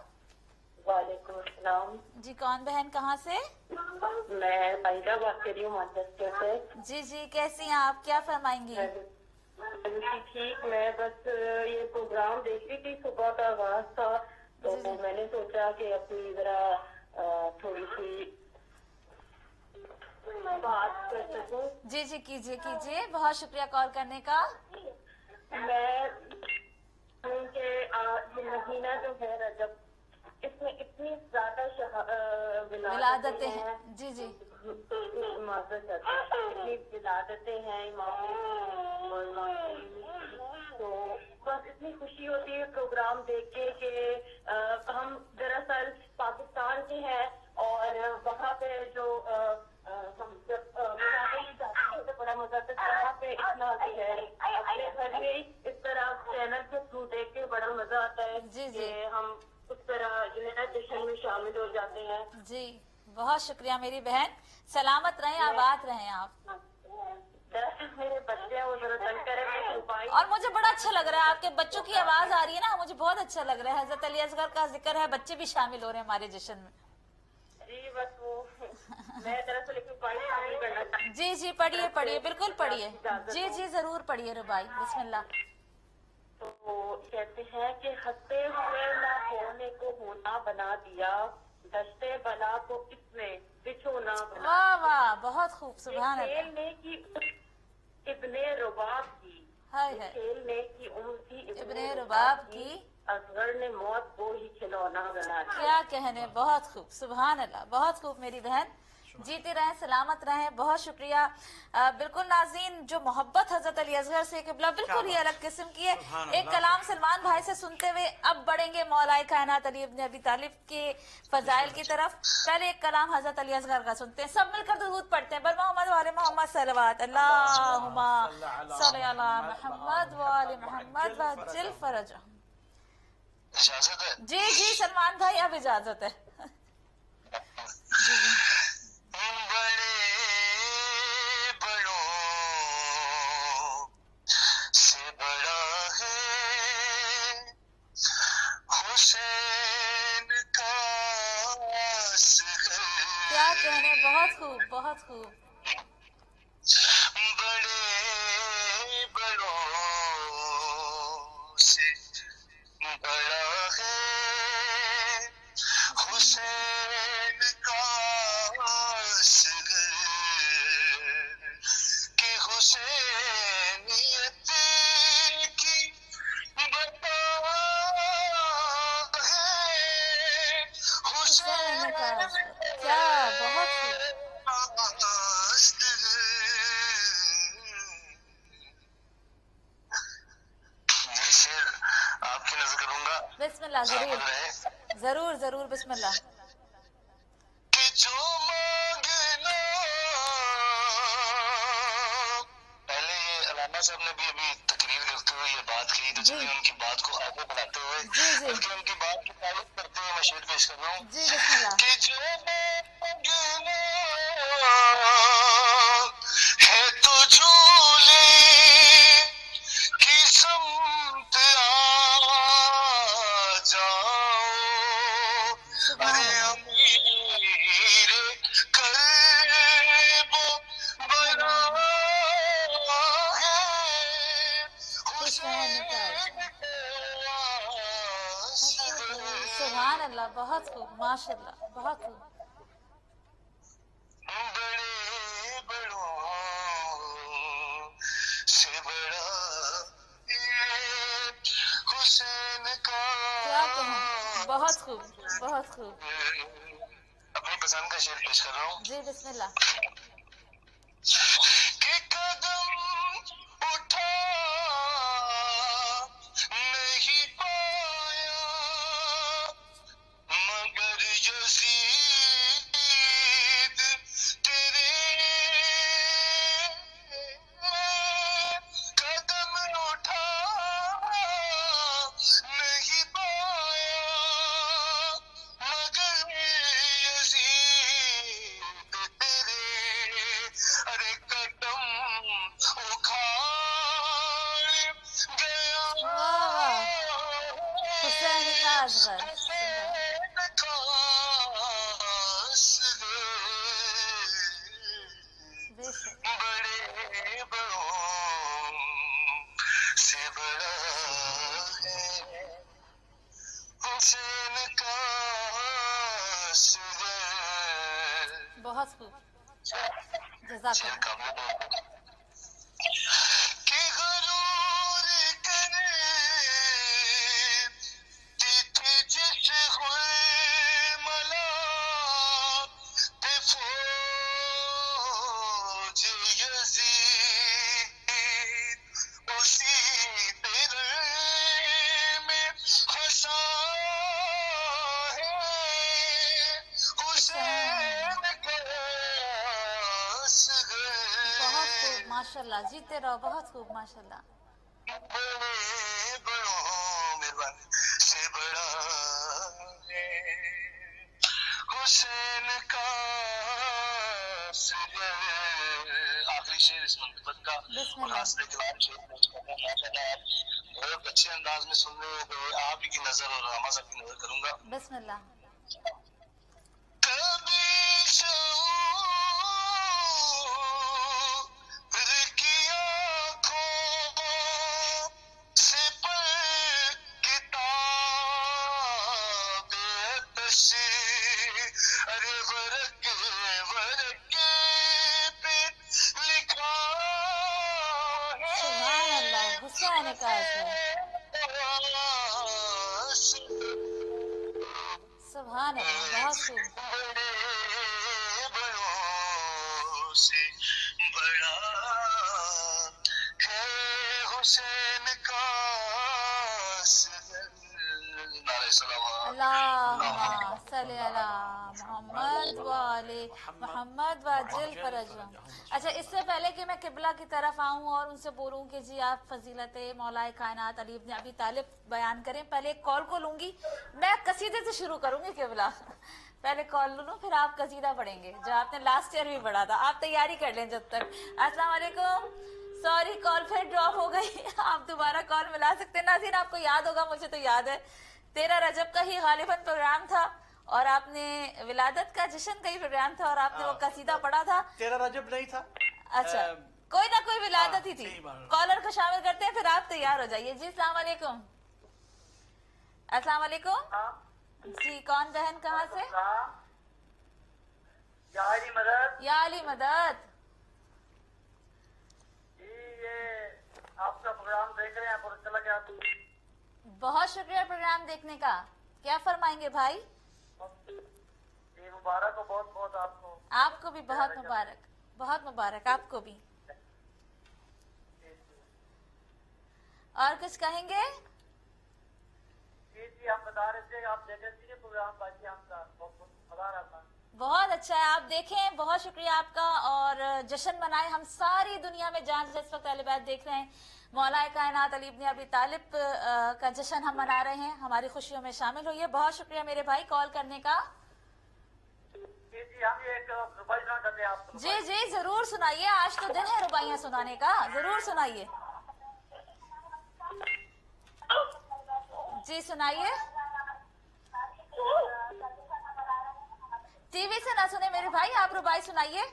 وعلیکم السلام. جی کون بہن کہاں سے؟ میں فائدہ بات کر رہی ہوں مانچسٹر سے. جی جی کیسی ہیں آپ؟ کیا فرمائیں گی؟ ٹھیک. میں بس یہ پروگرام دیکھ رہی تھی، صبح کا آغاز تھا تو میں نے سوچا کہ اپنی ذرا تھوڑی سی بات کر سکوں. جی جی کیجیے کیجیے. بہت شکریہ کال کرنے کا. میں کہ یہ مہینہ جو ہے رجب، اس میں اتنی زیادہ ولادتیں ہیں. جی جی معذرت اتنی ولادتیں ہیں امام، تو بس اتنی خوشی ہوتی ہے پروگرام دیکھ کے کہ ہم دراصل پاکستان کے ہیں اور وہاں پہ جو ہم جب جاتے ہیں تو بڑا مزہ آتا ہے. وہاں پہ اتنا ہے اپنے گھر میں اس طرح چینل کے تھرو دیکھ کے بڑا مزہ آتا ہے کہ ہم اس طرح جو ہے نا جشن میں شامل ہو جاتے ہیں. جی بہت شکریہ میری بہن. سلامت رہیں، آباد رہیں آپ. میرے بچے وہ ذرا تنگ کریں. اور مجھے بڑا اچھا لگ رہا ہے آپ کے بچوں کی آواز آ رہی ہے نا، مجھے بہت اچھا لگ رہا ہے. حضرت علی اصغر کا ذکر ہے، بچے بھی شامل ہو رہے ہیں ہمارے جشن میں. جی بس وہ میں دراصل شامل کرنا چاہتی. جی جی پڑھیے پڑھیے بالکل پڑھیے. جی جی ضرور پڑھیے ربائی. بسم اللہ. تو کہتے ہیں کہ ہنستے ہوئے نہ ہونے کو ہونا بنا دیا، دشتے بلا کو اس نے بچھونا بنا. واہ واہ بہت خوب. سبحان اللہ. کھیلنے کی ابن رباب کی، کھیلنے کی عمر کی ابن رباب کی، اصغر نے موت کو ہی کھلونا بنا دیا. کیا کہنے. بہت خوب. سبحان اللہ. بہت خوب میری بہن. جیتے رہیں، سلامت رہیں. بہت شکریہ. بالکل ناظرین، جو محبت حضرت علی اصغر سے قبلہ بالکل ہی الگ قسم کی ہے. ایک کلام سلمان بھائی سے سنتے ہوئے اب بڑھیں گے مولا کائنات علی ابن ابی طالب کے فضائل کی طرف. پہلے ایک کلام حضرت علی اصغر کا سنتے ہیں. سب مل کر درود پڑھتے ہیں. بر محمد وآل محمد صلوات. اللہم صلی علی محمد وآل محمد وعجل فرجہم. اجازت ہے؟ جی جی سلمان بھائی اب اجازت ہے. بڑے بڑوں سے بڑا ہے حسین کا اصغر. کیا کہنے. بہت خوب بہت خوب. بڑے بڑوں سے بڑا ہے حسین کا اصغر کہ حسینیت کی بتا ہے حسین حسین کا. کیا بہت خوب. बिस्मिल्लाह, जरूर जरूर जरूर, बिस्मिल्लाह। कि जो मांगना, पहले ये अलामा साहब ने भी अभी तकरीर करते हुए ये बात कही, तो चलिए उनकी बात को आगे बढ़ाते हुए जी जी बल्कि उनकी बात की तारीफ करते हुए मैं शेर पेश कर रहा हूँ जी, बिस्मिल्लाह। कि जो मांगना है तो झूले की समत आ जाओ, अरे अमीर कर्ब बना है हुसैन का सुभान अल्लाह, बहुत खूब, माशाल्लाह, बहुत खूब। बड़े बड़ों से बड़ा हुसैन का। क्या कहें, बहुत खूब, बहुत खूब। अपनी पसंद का शेर पेश कर रहा हूँ जी बिस्मिल्लाह। कि कदम उठा नहीं पाया मगर यजीद तेरे, कदम उठा नहीं पाया मगर यजीद तेरे, अरे कदम उखाड़ गया वाह वाह, हुसैन का असगर, बेशक। बड़े बड़ों से बड़ा है हुसैन का असगर। बहुत खूब, जज़ाकल्लाह। कि गरूर करे तिथ जिस हुए मला पे फौज यजीद उसी तेरे में फंसा है हुसैन का असगर। बहुत खूब, माशाल्लाह, जीते रहो, बहुत खूब, माशाल्लाह। बड़े बड़ों मेहरबानी से बड़ा है हुसैन का असगर। आखिरी शेर इस मंतबत का और बिस्मिल्लाह। हासिल कलाम शेर पेश करना माशाल्लाह आप बहुत अच्छे अंदाज में सुन रहे हो। आप ही की नजर और रामा साहब की नजर करूंगा। बिस्मिल्लाह। कभी शऊर की आँखों से पढ़ किताब तशी, अरे वर्क पे लिखा है सुभान अल्लाह, हुसैन का असगर, सुभान अल्लाह, बहुत खूब। बड़े बड़ों से बड़ा है हुसैन का असगर। नारे सलावत। अल्लाहुम्मा सल्ली अला मोहम्मद व आले मोहम्मद व अज्जिल फरजहुम। अच्छा, इससे पहले कि मैं किबला की तरफ आऊं और उनसे बोलूं कि जी आप फजीलत मौलाए कायनात अली इब्न अबी तालिब बयान करें, पहले एक कॉल को लूंगी। मैं कसीदे से शुरू करूंगी किबला, पहले कॉल लूं फिर आप कसीदा पढ़ेंगे जो आपने लास्ट ईयर भी पढ़ा था। आप तैयारी कर लें जब तक। अस्सलाम वालेकुम, सॉरी कॉल फिर ड्रॉप हो गई। आप दोबारा कॉल मिला सकते हैं। नाज़रीन, आपको याद होगा, मुझे तो याद है 13 रजब का ही गालिबन प्रोग्राम था और आपने विलादत का जश्न का ही प्रोग्राम था और आपने वो कसीदा पढ़ा था। 13 रजब नहीं था। अच्छा, कोई ना कोई विलादत ही थी। सही बात। कॉलर को शामिल करते हैं, फिर आप तैयार हो जाइए। जी अस्सलाम वालेकुम। अस्सलाम वालेकुम जी, कौन बहन, कहाँ से? या अली मदद या अली मदद। जी, ये आपका प्रोग्राम देख रहे हैं, पता चला क्या बहुत शुक्रिया प्रोग्राम देखने का। क्या फरमाएंगे भाई? ये मुबारक हो बहुत बहुत आपको। आपको भी बहुत मुबारक, बहुत मुबारक आपको भी। और कुछ कहेंगे? जी आप बता रहे थे आप देखे थे प्रोग्राम बाजी हम का बता रहा था। बहुत अच्छा है, आप देखें, बहुत शुक्रिया आपका। और जश्न मनाए, हम सारी दुनिया में जहाँ जिस वक्त अहले बैत देख रहे हैं, मौलाए कायनात अली इब्न अबी तालिब का जश्न हम मना रहे हैं, हमारी खुशियों में शामिल होइए। बहुत शुक्रिया मेरे भाई कॉल करने का। जी हम ये एक रुबाई सुना करते हैं आपको। जी जी जरूर सुनाइए, आज तो दिन है रुबाइयाँ सुनाने का, जरूर सुनाइए। जी सुनाइए। टीवी से ना सुने मेरे भाई, आप रुबाई सुनाइए।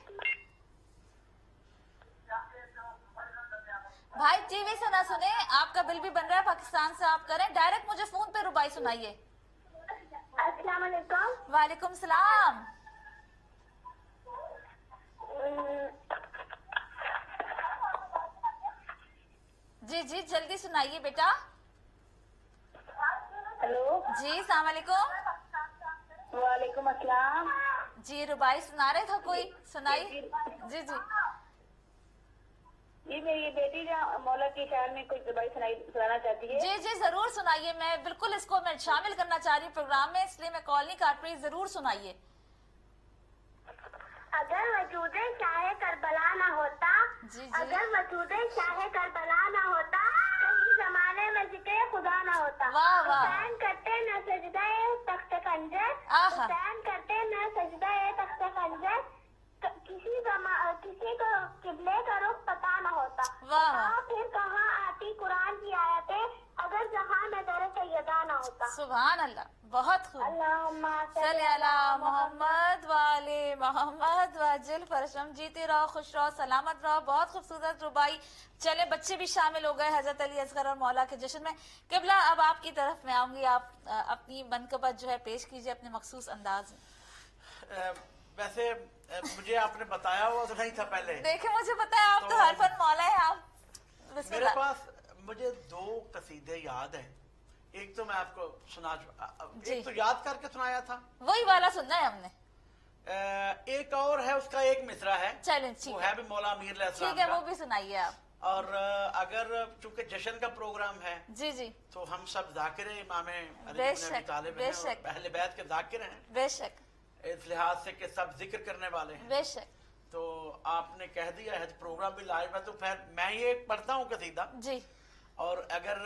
भाई टीवी से ना सुने, आपका बिल भी बन रहा है, पाकिस्तान से आप करें, डायरेक्ट मुझे फोन पे रुबाई सुनाइए। अस्सलाम वालेकुम। वालेकुम सलाम। जी जी जल्दी सुनाइए बेटा। हेलो। जी सलाम वालेकुम। वालेकुम अस्सलाम। जी रुबाई सुना रहे थे कोई, सुनाई। जी जी जी मेरी बेटी मौला की शान में कोई रुबाई सुनाना चाहती है। जी जी जरूर सुनाइए, मैं बिल्कुल इसको मैं शामिल करना चाह रही हूँ प्रोग्राम में, इसलिए मैं कॉल नहीं काट रही, जरूर सुनाइए। अगर वजूदे शाहे करबला ना होता, जी जी अगर वजूदे शाहे करबला ना होता, कहीं जमाने में जिक्र खुदा ना होता। वाह वाह। हुसैन करते न सजदा तख्त खंजर, आहा। हुसैन करते न सजदा तख्त खंजर, किसी को किबले का रुख पता न होता। वाह वाह। फिर कहाँ आती कुरान की आयतें, अगर जहां में दर सैयदा ना होता। सुभान अल्लाह, बहुत खूब। अल्लाहुम्मा सल्ली अला मोहम्मद वाले मोहम्मद वाजिल फरशम, जीते रहो, खुश रहो, सलामत रहो। बहुत खूबसूरत रुबाई। चले बच्चे भी शामिल हो गए हजरत अली असगर और मौला के जश्न में। किबला अब आपकी तरफ मैं आऊंगी, आप अपनी मनकबत जो है पेश कीजिए अपने मखसूस अंदाज में। वैसे मुझे आपने बताया हुआ तो नहीं था पहले। देखे मुझे पता है, आप तो हर फन मौला है आप। मेरे बिस्मिल्लाह। पास मुझे 2 कसीदे याद हैं। एक तो मैं आपको एक तो याद करके सुनाया था, वही वाला सुनना है हमने। एक और है, उसका एक मिसरा है, चलें ठीक वो है, है भी मौला अमीर अलैहिस्सलाम ठीक है, का। वो भी सुनाइए आप। और अगर चूंकि जश्न का प्रोग्राम है जी जी तो हम सब जाकिर इमाम अली बेशक, इब्न अबी तालिब हैं बेशक। और अहले बैत के जाकिर हैं, बेशक इस लिहाज से कि सब जिक्र करने वाले हैं। बेशक। तो आपने कह दिया है तो प्रोग्राम भी लाइव है, तो फिर मैं ये पढ़ता हूँ कसीदा, जी और अगर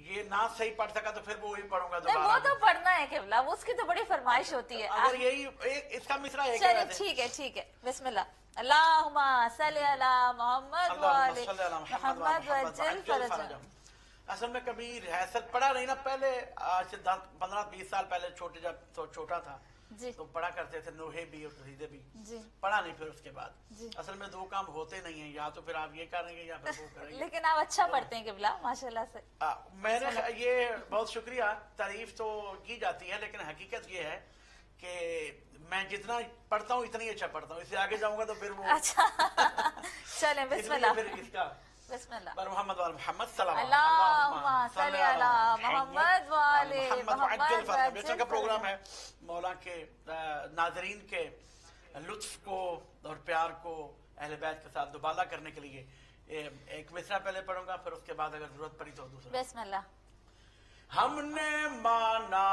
ये ना सही पढ़ सका तो फिर वो ही पढ़ूंगा नहीं, वो दोबारा। तो पढ़ना है केवला, वो उसकी तो बड़ी फरमाइश होती है। अगर यही इसका मिसरा एक चलिए है, ठीक है ठीक है, बिस्मिल्लाह। अल्लाहुम्मा सल्ली अला मोहम्मद व आले मोहम्मद वज्जिल फरजम। असल में कभी रिहर्सल पढ़ा नहीं ना, पहले आज से 15-20 साल पहले जब छोटा था जी तो पढ़ा करते थे, नोहे भी और कसीदे भी जी पढ़ा नहीं। फिर उसके बाद जी। असल में 2 काम होते नहीं है, या तो फिर आप ये करेंगे या फिर वो करेंगे। लेकिन आप अच्छा पढ़ते हैं किबला माशाल्लाह से। मैंने ये बहुत शुक्रिया, तारीफ तो की जाती है, लेकिन हकीकत ये है कि मैं जितना पढ़ता हूँ इतना ही अच्छा पढ़ता हूँ, इससे आगे जाऊंगा तो फिर वो अच्छा चलें बिस्मिल्लाह फिर इसका बिस्मिल्लाह। पर मोहम्मद वाल मोहम्मद सल्लल्लाहु अल्लाहुम्मा सल्ली अला मोहम्मद व आले मोहम्मद। बेचन का प्रोग्राम है मौला के नाजरीन के लुत्फ को और प्यार को अहले बैत के साथ दुबाला करने के लिए एक मिसरा पहले पढ़ूंगा, फिर उसके बाद अगर जरूरत पड़ी तो दूसरा। बिस्मिल्लाह। हमने माना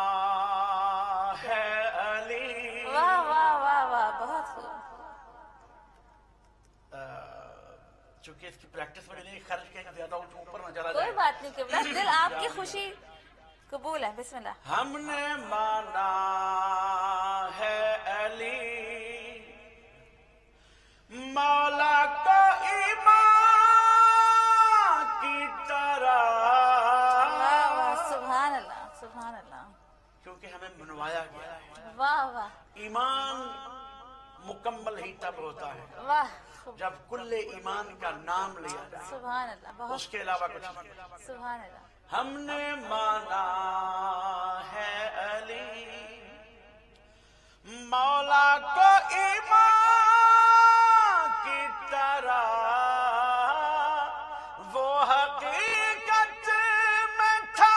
है अली। वाह वाह वाह वाह, बहुत खूब। चूंकि इसकी प्रैक्टिस में नहीं, खर्च कहीं ज्यादा ऊपर न चला कोई जाए। बात नहीं किबला, दिल आपकी खुशी कबूल है। बिस्मिल्लाह। हमने माना है अली मौला का ईमान की तरह। वाह वाह, सुभान अल्लाह सुभान अल्लाह। क्योंकि हमें मनवाया गया है, वाह वाह ईमान मुकम्मल ही तब होता है वाह, जब कुल्ले ईमान का नाम लिया जाए, सुभान अल्लाह, बहुत उसके अलावा कुछ नहीं। सुभान अल्लाह। हमने माना है अली मौला को ईमान की तरह, वो हकीकत में था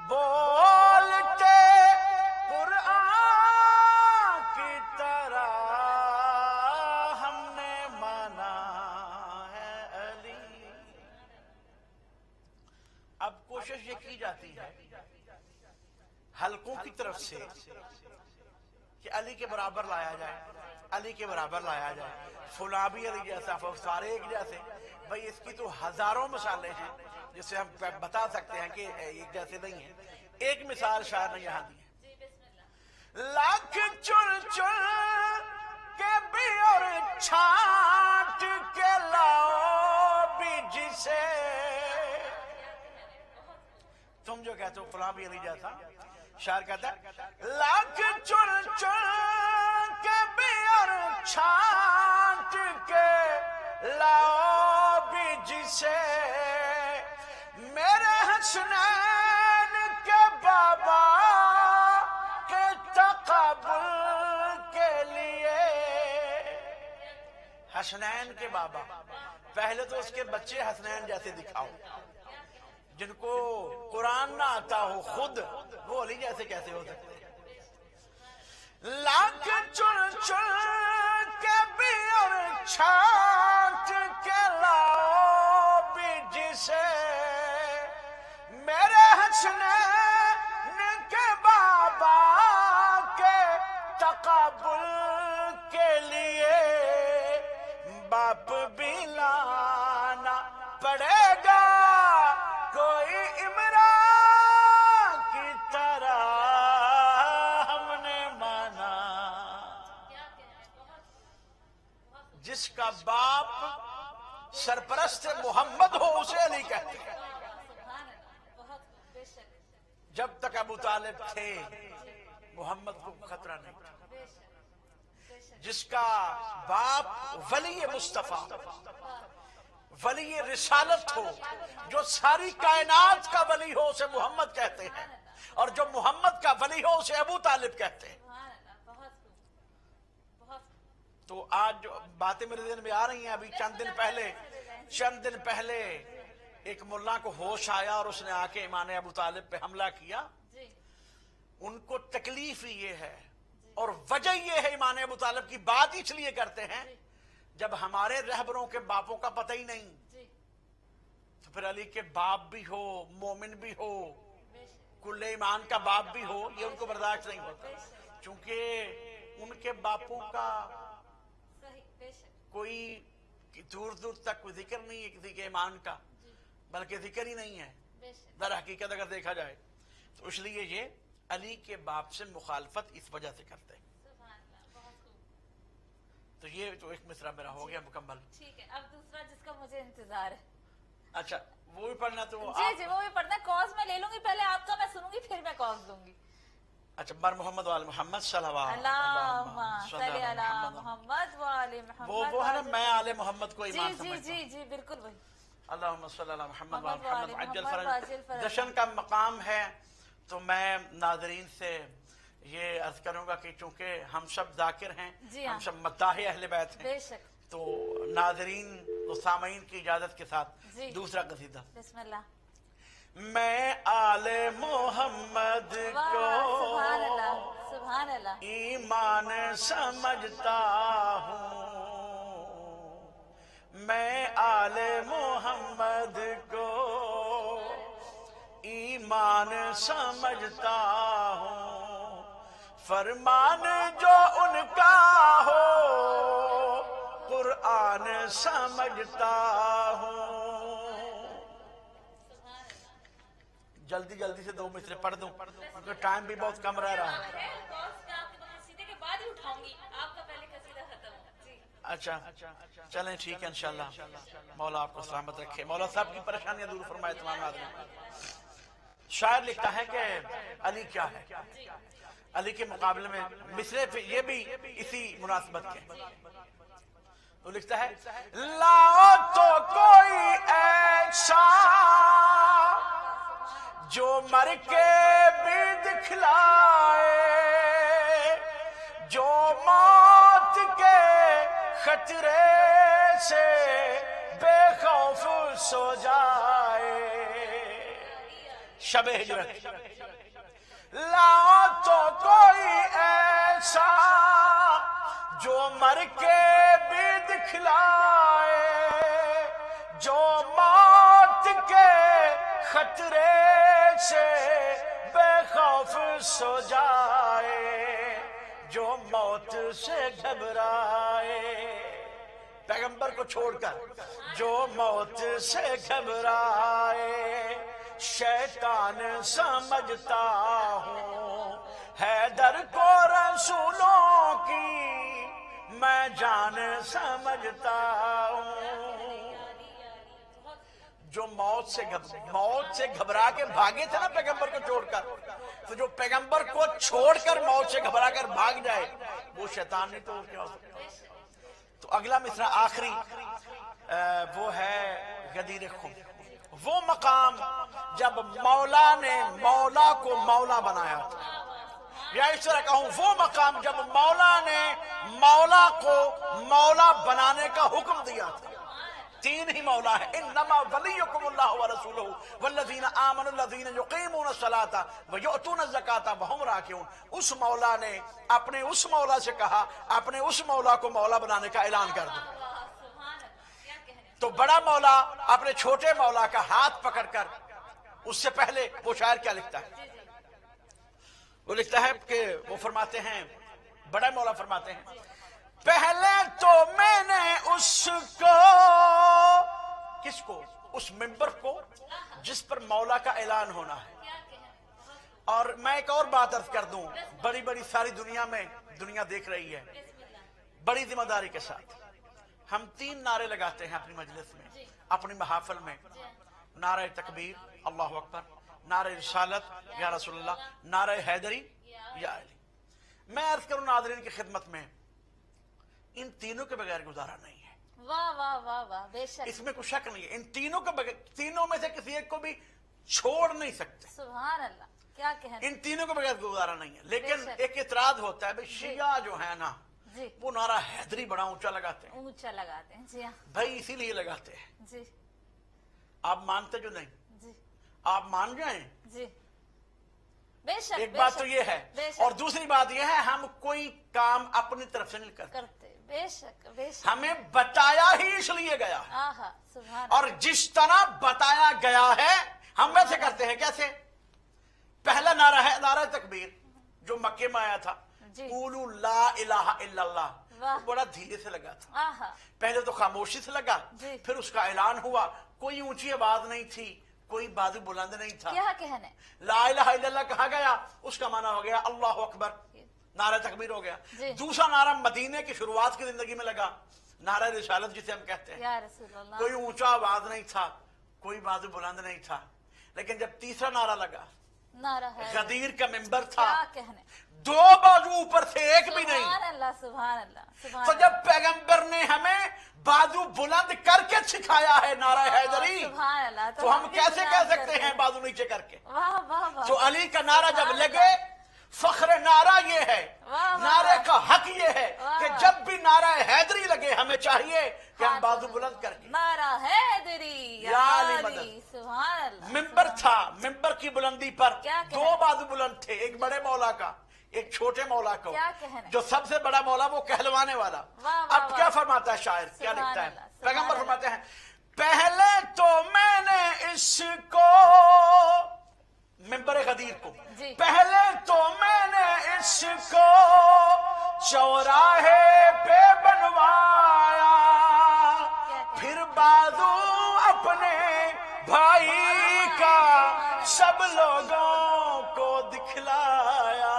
बोलते कुरान की तरह। हमने माना है अली। अब कोशिश ये की जाती है حلقوں کی طرف سے کہ علی کے برابر لایا جائے، علی کے برابر لایا جائے، فلاں بھی علی جیسا، سارے ایک جیسے. بھئی اس کی تو ہزاروں مثالیں ہیں جس سے ہم بتا سکتے ہیں کہ ایک جیسے نہیں ہیں. ایک مثال شاعر نے یہاں دی ہے، لاکھ چن چن کے بھی اور چھانٹ کے لاؤ بھی جسے، تم جو کہتے ہو فلاں بھی علی جیسا، شاعر کہتا ہے لاکھ چن چن کے بھی اور چھانٹ کے لاؤ بھی جسے، میرے حسنین کے بابا کے تقابل کے لیے. حسنین کے بابا، پہلے تو اس کے بچے حسنین جیسے دکھاؤ. جن کو قرآن نہ آتا ہو خود، وہ علی جیسے کیسے ہو سکتے؟ لاکھ چن چن کے بھی اور چھانٹ کے لاؤ بھی جسے، میرے حسنین کے بابا کے تقابل کے لیے باپ بھی لانا پڑے گا کوئی عمران کی طرح ہم نے مانا. جس کا باپ سرپرست محمد ہو اسے علی کہتے ہیں. جب تک ابو طالب تھے محمد کو خطرہ نہیں تھا. جس کا باپ ولی مصطفیٰ، ولی رسالت ہو، جو ساری کائنات کا ولی ہو اسے محمد کہتے ہیں، اور جو محمد کا ولی ہو اسے ابو طالب کہتے ہیں. تو آج جو باتیں میرے ذہن میں آ رہی ہیں، ابھی چند دن پہلے ایک ملا کو ہوش آیا اور اس نے آ کے امام ابو طالب پہ حملہ کیا. ان کو تکلیف ہی یہ ہے، اور وجہ یہ ہے امام ابو طالب کی بات اس لیے کرتے ہیں جب ہمارے رہبروں کے باپوں کا پتہ ہی نہیں تو پھر علی کے باپ بھی ہو، مومن بھی ہو، کل ایمان کا باپ بھی ہو، یہ ان کو برداشت نہیں ہوتا. چونکہ ان کے باپوں کا کوئی دور دور تک کوئی ذکر نہیں ہے کسی کے ایمان کا، بلکہ ذکر ہی نہیں ہے در حقیقت اگر دیکھا جائے. تو اس لیے یہ علی کے باپ سے مخالفت اس وجہ سے کرتے ہیں. تو یہ تو ایک مصرع میرا ہو گیا مکمل. ٹھیک ہے، اب دوسرا جس کا مجھے انتظار ہے. اچھا وہ بھی پڑھنا تو جی وہ بھی پڑھنا ہے. کاز میں لے لوں گی، پہلے آپ کا میں سنوں گی پھر میں کاز دوں گی. اچھا بر محمد وآل محمد صلوات اللہم صلی علی محمد وآل محمد. وہ ہے نا میں آل محمد کو ایمان سمجھتا ہوں. جی بالکل وہی. اللہم صلی علی محمد وآل محمد عجل فرج. جشن کا مقام ہے تو میں ناظرین سے یہ عرض کروں گا کہ چونکہ ہم سب ذاکر ہیں، ہم سب مداح اہل بیت ہیں، تو ناظرین و سامعین کی اجازت کے ساتھ دوسرا قصیدہ. بسم اللہ. میں آل محمد کو سبحان اللہ ایمان سمجھتا ہوں، میں آل محمد کو ایمان سمجھتا ہوں، فرمان جو ان کا ہو قرآن سمجھتا ہوں. جلدی سے دو مصرے پڑھ دوں کیونکہ ٹائم بھی بہت کم رہ رہا ہے. اچھا چلیں ٹھیک ہے انشاءاللہ. مولا آپ کو سلامت رکھے، مولا صاحب کی پریشانیاں دور فرمائے تمام آدمی. شاعر لکھتا ہے کہ علی کیا ہے. علی کے مقابلے میں مصرے پہ یہ بھی اسی مناسبت کے تو لکھتا ہے لاؤ تو کوئی ایسا جو مر کے بھی دکھلائے، جو موت کے خطرے سے بے خوف سو جائے. شب ہجرت. لاؤ تو کوئی ایسا جو مر کے بھی دکھلائے، جو موت کے خطرے سے بے خوف سو جائے جو موت سے گھبرائے. پیغمبر کو چھوڑ کر جو موت سے گھبرائے شیطان سمجھتا ہوں حیدر کو رسولوں کی میں جان سمجھتا ہوں. جو موت سے گھبرا کے بھاگے تھے نا پیغمبر کو چھوڑ کر, تو جو پیغمبر کو چھوڑ کر موت سے گھبرا کر بھاگ جائے وہ شیطان نہیں تو کیا ہو سکتا. تو اگلا مصرع آخری وہ ہے غدیر خم. وہ مقام جب مولا نے مولا کو مولا بنایا تھا, یا اس طرح کہوں وہ مقام جب مولا نے مولا کو مولا بنانے کا حکم دیا تھا. تین ہی مولا ہے, انما ولیکم اللہ ورسولہ والذین آمنوا الذین یقیمون الصلاۃ ویؤتون الزکاۃ وہم راکعون. اس مولا نے اپنے اس مولا سے کہا اپنے اس مولا کو مولا بنانے کا اعلان کر دو. تو بڑا مولا اپنے چھوٹے مولا کا ہاتھ پکڑ کر, اس سے پہلے وہ شاعر کیا لکھتا ہے, وہ لکھتا ہے کہ وہ فرماتے ہیں, بڑا مولا فرماتے ہیں پہلے تو میں نے اس کو, کس کو, اس ممبر کو جس پر مولا کا اعلان ہونا ہے. اور میں ایک اور بات عرض کر دوں, بڑی بڑی ساری دنیا میں دنیا دیکھ رہی ہے, بڑی ذمہ داری کے ساتھ ہم 3 نعرے لگاتے ہیں اپنی مجلس میں, اپنی محافل میں. نعرہ تکبیر اللہ اکبر, نعرہ رسالت یا رسول اللہ, نعرہ حیدری یا علی. میں عرض کروں ناظرین کی خدمت میں, ان تینوں کے بغیر گزارا نہیں ہے. واہ واہ واہ واہ, بے شک, اس میں کوئی شک نہیں ہے. ان تینوں کے بغیر, تینوں میں سے کسی ایک کو بھی چھوڑ نہیں سکتے. سبحان اللہ, کیا کہنے. ان تینوں کے بغیر گزارا نہیں ہے. لیکن ایک اعتراض ہوتا ہے بھائی شیعہ جو ہے نا, وہ نعرہ حیدری بڑا اونچا لگاتے ہیں. اونچا لگاتے ہیں, جی ہاں بھائی اسی لیے لگاتے ہیں. جی آپ مانتے جو نہیں, جی آپ مان جائیں. جی, بے شک. ایک بات تو یہ ہے, اور دوسری بات یہ ہے ہم کوئی کام اپنی طرف سے نہیں کرتے. بے شک بے شک, ہمیں بتایا ہی اس لیے گیا ہے, آہا سبحان. اور جس طرح بتایا گیا ہے ہم ویسے کرتے ہیں. کیسے؟ پہلا نعرہ ہے نعرہ تکبیر جو مکے میں آیا تھا, قولوا لا الہ الا اللہ, وہ بڑا دھیرے سے لگا تھا. پہلے تو خاموشی سے لگا, پھر اس کا اعلان ہوا. کوئی اونچی آواز نہیں تھی, کوئی بازو بلند نہیں تھا. کیا کہنے, لا الہ الا اللہ کہا گیا, اس کا معنی ہو گیا اللہ اکبر, نعرہ تکبیر ہو گیا. دوسرا نعرہ مدینے کی شروعات کی زندگی میں لگا, نعرہ رسالت جسے ہم کہتے ہیں. یا رسول اللہ, کوئی اونچا آواز نہیں تھا, کوئی بازو بلند نہیں تھا. لیکن جب تیسرا نعرہ لگا, نعرہ ہے غدیر کا ممبر تھا, کیا کہنے, 2 بازو اوپر تھے, ایک بھی نہیں. سبحان اللہ سبحان اللہ. تو جب پیغمبر نے ہمیں بازو بلند کر کے سکھایا ہے نعرہ حیدری, سبحان اللہ, تو ہم کیسے کہہ سکتے ہیں بازو نیچے کر کے. واہ واہ واہ. تو علی کا نعرہ جب لگے, فخر نعرہ یہ ہے, نعرے کا حق یہ ہے کہ جب بھی نعرہ حیدری لگے ہمیں چاہیے کہ ہم بازو بلند کر کے نعرہ حیدری یا علی, سبحان اللہ. ممبر تھا, ممبر کی بلندی پر 2 بازو بلند تھے, ایک بڑے مولا کا, ایک چھوٹے مولا کو. جو سب سے بڑا مولا وہ کہلوانے والا. اب کیا فرماتا ہے شاعر, کیا لکھتا ہے پیغمبر, فرماتے ہیں پہلے تو میں نے اس کو, ممبر غدیر کو, پہلے تو میں نے اس کو چوراہے پہ بنوایا, پھر بازو اپنے بھائی کا سب لوگوں کو دکھلایا.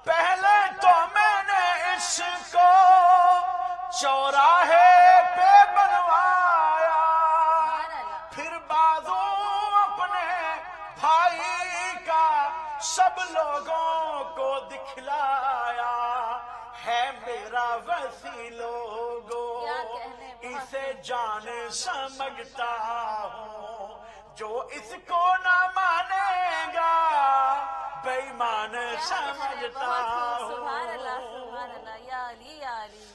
پہلے تو میں نے اس کو چوراہے پہ بنوایا, پھر بازو اپنے بھائی کا سب لوگوں کو دکھلایا. ہے میرا وسیع لوگو, اسے جان سمجھتا ہوں, جو اس کو نہ مانے گا بے ایمان سمجھتا ہوں. سبحان اللہ سبحان اللہ, یا علی یا علی,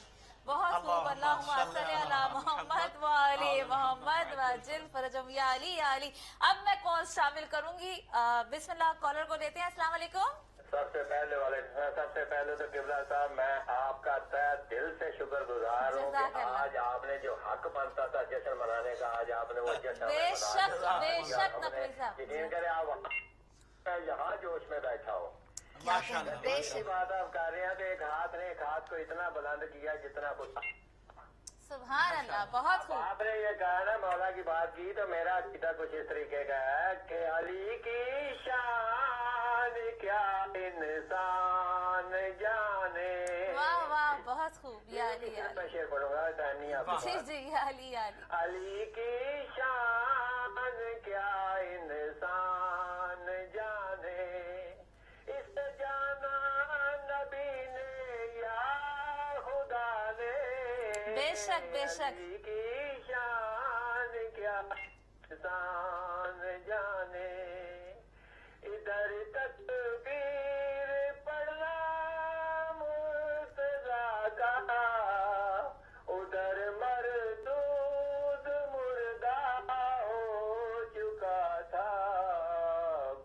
بہت خوب. اللہم صلی علی محمد و علی محمد وعجل فرجہم یا علی یا علی. اب میں کال شامل کروں گی. بسم اللہ, کالر کو لیتے ہیں. السلام علیکم. سب سے پہلے تو قبلہ صاحب میں آپ کا تہہ دل سے شکر گزار ہوں کہ آج آپ نے جو حق بنتا تھا جشن منانے کا, آج آپ نے وہ جشن بے شک بے شک نقوی صاحب, یقین کریں آپ میں یہاں جوش میں بیٹھا ہوں. ماشاء اللہ. بے اس شک. بات آپ کر رہے ہیں تو ایک ہاتھ نے ایک ہاتھ کو اتنا بلند کیا جتنا کچھ. سبحان اللہ, بہت خوب. آپ نے یہ کہا نا مولا کی بات کی تو میرا عقیدہ کچھ اس طریقے کا ہے کہ علی کی شان کیا انسان جانے. واہ واہ, بہت خوب. یا علی یا علی. میں شعر پڑھوں گا, ٹائم نہیں آپ جی جی, یا علی یا علی. علی کی شان کیا انسان جانے, اس جانا نبی نے یا خدا نے. بے شک بے شک. علی کی شان کیا انسان جانے. ادھر تکبیر پڑھنا مرتضیٰ کا, ادھر مردود مردہ ہو چکا تھا.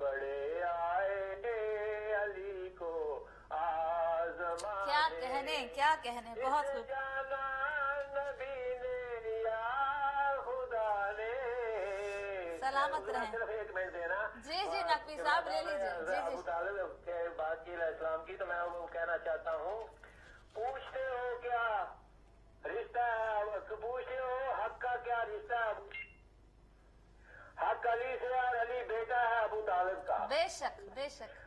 بڑے آئے علی کو آزمانے. کیا کہنے, کیا کہنے, بہت خوب. جانا نبی نے یا خدا نے. سلامت رہیں. صرف ایک منٹ دینا. جی جی نقوی صاحب, لے لیجیے. جی ابو جی. طالب کے بات کی علیہ السلام کی, تو میں وہ کہنا چاہتا ہوں, پوچھتے ہو کیا رشتہ ہے, پوچھتے ہو حق کا کیا رشتہ ہے. حق علی سے اور علی بیٹا ہے ابو طالب کا. بے شک بے شک.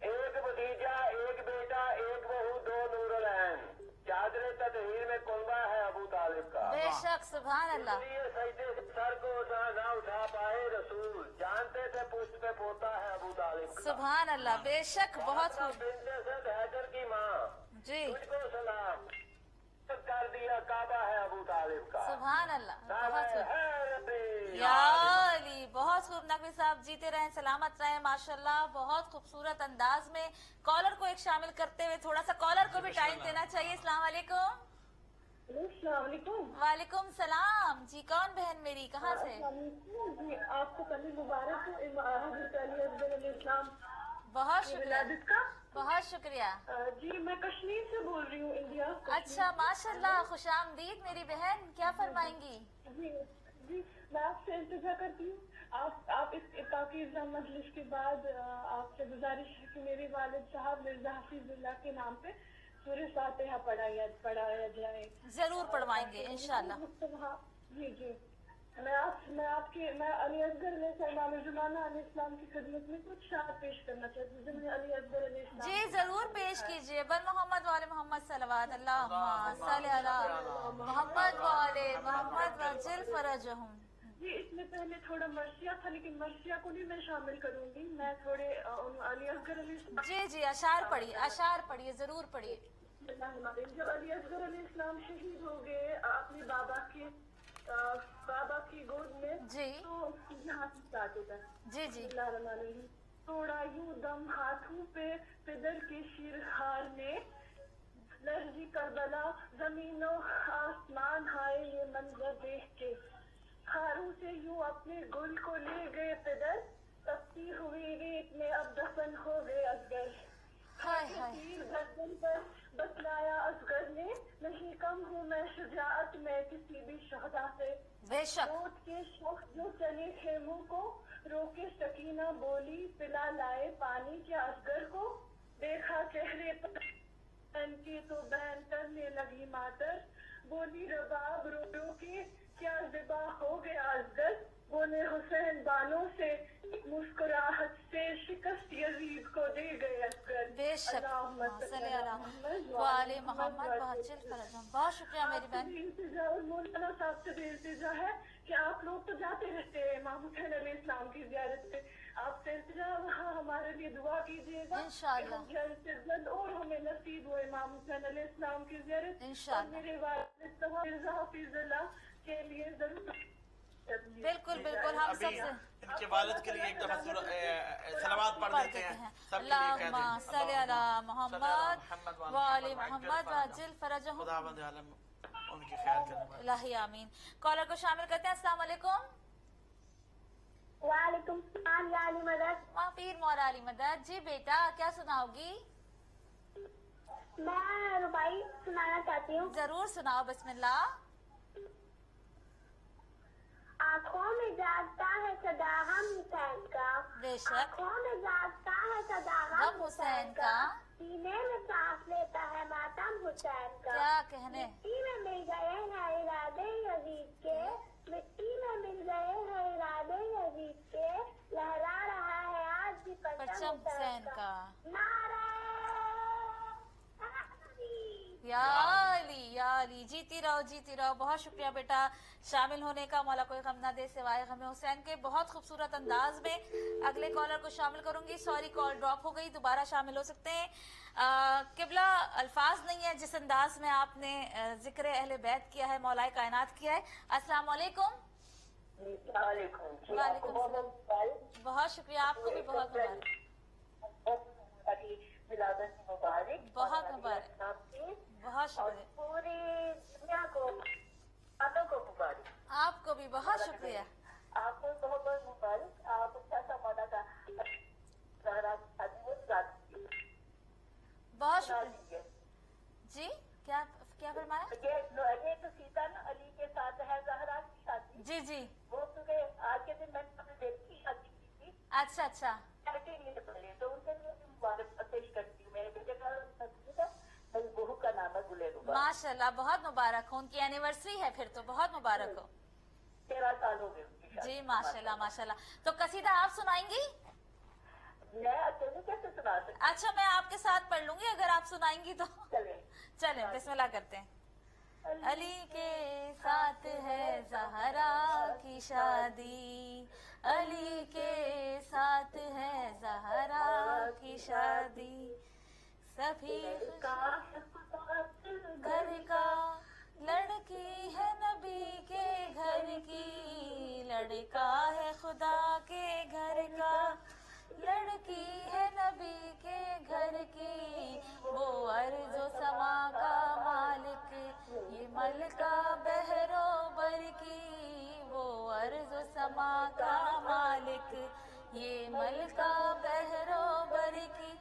ایک بھتیجا, ایک بیٹا, ایک بہو, دو نور العین. چادر تطہیر میں کنبہ ہے ابو طالب کا. بے شک. سبحان اللہ. اس لیے سجدے سے سر کو نہ اٹھا پائے رسول, جانتے تھے پشت پہ پوتا ہے ابو طالب کا. سبحان اللہ. بے شک, بہت خوب. بنت اسد حیدر کی ماں, جی. تجھ کو سلام کر دیا کعبہ ہے ابو طالب کا. سبحان اللہ, بہت خوب. حیرتی. یا علی, بہت خوب. نقوی صاحب جیتے رہیں, سلامت رہیں. ماشاءاللہ, بہت خوبصورت انداز میں کالر کو ایک شامل کرتے ہوئے تھوڑا سا کالر کو بھی ٹائم دینا چاہیے. السلام علیکم. السلام علیکم. وعلیکم السلام. جی, کون بہن میری, کہاں سے؟ جی, آپ کو کل مبارک ہو حضرت علی اکبر علیہ السلام بہت کی شکریہ, ولادت کا. بہت شکریہ. جی, میں کشمیر سے بول رہی ہوں, انڈیا. اچھا, ماشاءاللہ, خوش آمدید میری بہن. کیا فرمائیں گی؟ جی جی, میں آپ سے التجا کرتی ہوں, آپ اس پاکیزہ مجلس کے بعد آپ سے گزارش ہے کہ میرے والد صاحب مرزا حفیظ اللہ کے نام پہ سورہ فاتحہ پڑھایا جائے. ضرور پڑھوائیں گے انشاءاللہ. جی جی, میں علی اصغر علیہ السلام زمانہ علیہ السلام کی خدمت میں کچھ شعر پیش کرنا چاہتی ہوں. علی اصغر علیہ السلام. جی ضرور پیش کیجیے. بر محمد وعلی محمد صلوات. اللہم صلی علی محمد وعلی محمد وعجل فرجہم. جی, اس میں پہلے تھوڑا مرثیہ تھا, لیکن مرثیہ کو نہیں میں شامل کروں گی. میں تھوڑے علی اصغر علیہ السلام. جی جی, اشعار پڑھیے, اشعار پڑھیے, ضرور پڑھیے. جب علی اصغر علیہ السلام شہید ہو گئے اپنے بابا کی گود میں, جی تو یہاں سے اسٹارٹ ہوتا ہے. جی جی. اللہ الرحمن الرحیم. توڑا یوں دم ہاتھوں پہ پدر کے شیرخوار نے, لرزی کربلا زمین و آسمان, ہائے یہ منظر دیکھ کے. خاروں سے یوں اپنے گل کو لے گئے پدر, تپتی ہوئی ریت میں اب دفن ہو گئے اصغر. تیر گردن پر بتلایا اصغر نے, نہیں کم ہوں میں شجاعت میں کسی بھی شہدا سے. بے شک. موت کے شخص جو چلے خیموں کو روکے سکینہ بولی, پلا لائے پانی کیا اصغر کو. دیکھا چہرے پر کے تو بین کرنے لگی ماتر, بولی رباب رو رو کے کیا ذبح ہو گیا اصغر. بولے حسین بانوں سے مسکراہٹ سے شکست یزید کو دے گئے اصغر. بے شک. صلی اللہ وعلی محمد وعجل فرجہم. بہت شکریہ میری بہن. مولانا صاحب سے بھی التجا ہے کہ آپ لوگ تو جاتے رہتے ہیں امام حسین علیہ السلام کی زیارت پہ, آپ سے التجا وہاں ہمارے لیے دعا کیجیے گا انشاءاللہ. جلد سے جلد اور ہمیں نصیب ہو امام حسین علیہ السلام کی زیارت. انشاءاللہ. میرے والد صاحب مرزا حفیظ اللہ کے لیے ضرور. بالکل بالکل, ہم سب سے ان کے والد کے لیے ایک دفعہ صلوات پڑھ دیتے ہیں. اللہم صلی علی محمد وعلی محمد وعجل فرجہم. خداوند عالم ان کی خیال کرنے والا. الہی آمین. کالر کو شامل کرتے ہیں. السلام علیکم. وعلیکم السلام یا علی مدد. ماں پیر مولا علی مدد. جی بیٹا, کیا سناؤ گی؟ میں ربائی سنانا چاہتی ہوں. ضرور سناؤ, بسم اللہ. آنکھوں میں جاگتا ہے صدا ہم حسین کا, बेशक आँखों में जागता है सदा गम हुसैन का, सीने में सांस लेता है मातम हुसैन का। क्या कहने। मिट्टी में मिल गए हैं इरादे यजीद के, मिट्टी में मिल गए हैं इरादे यजीद के, लहरा रहा है आज भी परचम परचम हुसैन का। नारे या अली, जीती रहो। बहुत शुक्रिया बेटा शामिल होने का। मौला कोई गम ना दे सिवाय गम हुसैन के। बहुत खूबसूरत अंदाज में अगले कॉलर को शामिल करूंगी। सॉरी कॉल ड्रॉप हो गई, दोबारा शामिल हो सकते हैं। किबला अल्फाज नहीं है जिस अंदाज में आपने जिक्र अहले बैत किया है, मौलाए कायनात किया है। अस्सलाम वालेकुम। वालेकुम सलाम। बहुत शुक्रिया, आपको भी बहुत मुबारक। बहुत मुबारक, बहुत शुक्रिया। पूरी दुनिया को बातों को मुबारक। आपको भी बहुत शुक्रिया। आपको बहुत बहुत मुबारक। आप अच्छा सा मौला का बहुत शुक्रिया जी। क्या क्या फरमाया? ये तो सीता न अली के साथ है ज़हरा की शादी। जी जी, वो क्योंकि आज के दिन मैंने अपने बेटी की शादी की थी अच्छा अच्छा। लड़के लिए पहले, तो उनके लिए भी मुबारक पेश करती हूँ। मेरे बेटे का मेरी बहू का नाम है गुलेरुबा। माशाल्लाह, बहुत मुबारक हो। उनकी एनिवर्सरी है फिर तो, बहुत मुबारक हो 13 साल हो गए उनकी शादी। जी। माशाल्लाह माशाल्लाह। तो कसीदा आप सुनाएंगी? मैं अकेले कैसे सुना सकती अच्छा, मैं आपके साथ पढ़ लूंगी अगर आप सुनाएंगी तो। हूँ? चले चलें बिस्मिल्लाह करते हैं। अली के साथ है ज़हरा की शादी, अली के साथ है ज़हरा की शादी, सभी घर का लड़की है नबी के घर की, लड़का है खुदा के घर का, लड़की है नबी के घर की, वो अर्ज़ो समा का मालिक, ये मलका बहरोबर की, वो अर्ज़ो समा का मालिक, ये मलका बहरोबर की।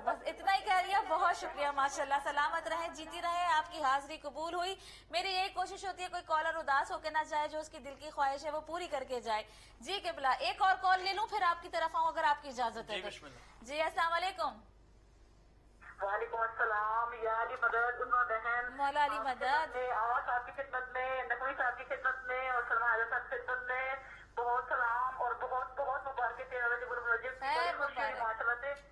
बस इतना ही कह रही है। बहुत शुक्रिया, माशाल्लाह। सलामत रहे, जीती रहे। आपकी हाजिरी कबूल हुई। मेरी यही कोशिश होती है कोई कॉलर उदास होकर ना जाए, जो उसकी दिल की ख्वाहिश है वो पूरी करके जाए। जी किबला, एक और कॉल ले लूं फिर आपकी तरफ आऊं अगर आपकी इजाजत है तो। जी अस्सलाम वालेकुम। वालेकुम अस्सलाम। या अली मदद, उन्मा बहन, मौला अली मदद, आवाज साहब की खिदमत में, नकवी साहब की खिदमत में और सलमा आजा साहब की खिदमत में बहुत सलाम और बहुत बहुत मुबारक।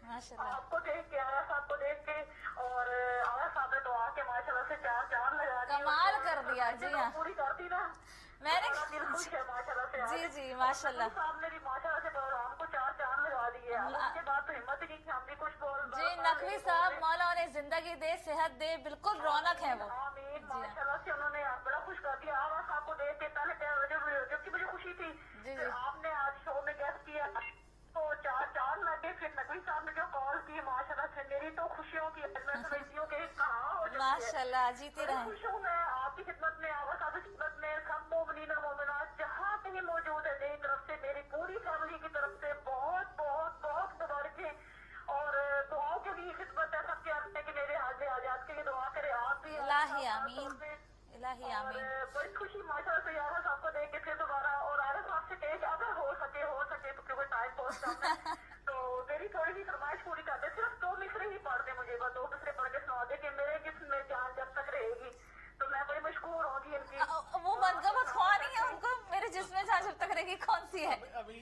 माशाल्लाह। आपको देख के, आया साहब को देख के और आया साहब ने दुआ के माशाल्लाह से चार चांद लगा दिए। कमाल कर दिया जी। हाँ, पूरी करती ना, मैंने दिल खुश है माशाल्लाह से। जी जी माशाल्लाह साहब ने भी माशाल्लाह से प्रोग्राम को चार चांद लगा दिए। उसके बाद तो हिम्मत ही नहीं कि हम भी कुछ बोल। जी। नकवी साहब, मौला उन्हें जिंदगी दे, सेहत दे, बिल्कुल रौनक है वो। आमीन। माशाल्लाह से उन्होंने बड़ा खुश कर दिया। आवाज साहब को देख के पहले जबकि मुझे खुशी थी जी जी। आपने आज शो में गेस्ट किया तो चार चांद लगे। फिर नकवी साहब ने जो कॉल की माशाल्लाह से मेरी तो खुशियों की मैं समझती हूँ कि कहाँ हो जाती है। माशाल्लाह, जीती रहे। खुश हूँ मैं आपकी खिदमत में, आवाज साहब की खिदमत में, सब मोमिनीन और मोमिनात जहाँ कहीं मौजूद है मेरी तरफ से, मेरी पूरी फैमिली की तरफ से बहुत बहुत बहुत मुबारक है। और दुआओं के लिए खिदमत है सबके अंदर कि मेरे हाजिर आजाद के लिए दुआ करे आप भी। इलाही आमीन, इलाही आमीन। बड़ी खुशी माशाल्लाह से आरा साहब को देख के फिर दोबारा। और आरा साहब से कहे कि अगर हो सके तो क्योंकि टाइम बहुत कम है तो मेरी थोड़ी सी फरमाइश पूरी कर दे। सिर्फ 2 मिसरे ही पढ़ दे मुझे, बस 2 मिसरे पढ़ के सुना दे कि मेरे जिस्म में जान जब तक रहेगी तो मैं बड़ी मशहूर होगी इनकी। वो मनगमत ख्वाह नहीं है उनको, मेरे जिस्म में जान जब तक रहेगी कौन सी है? अभी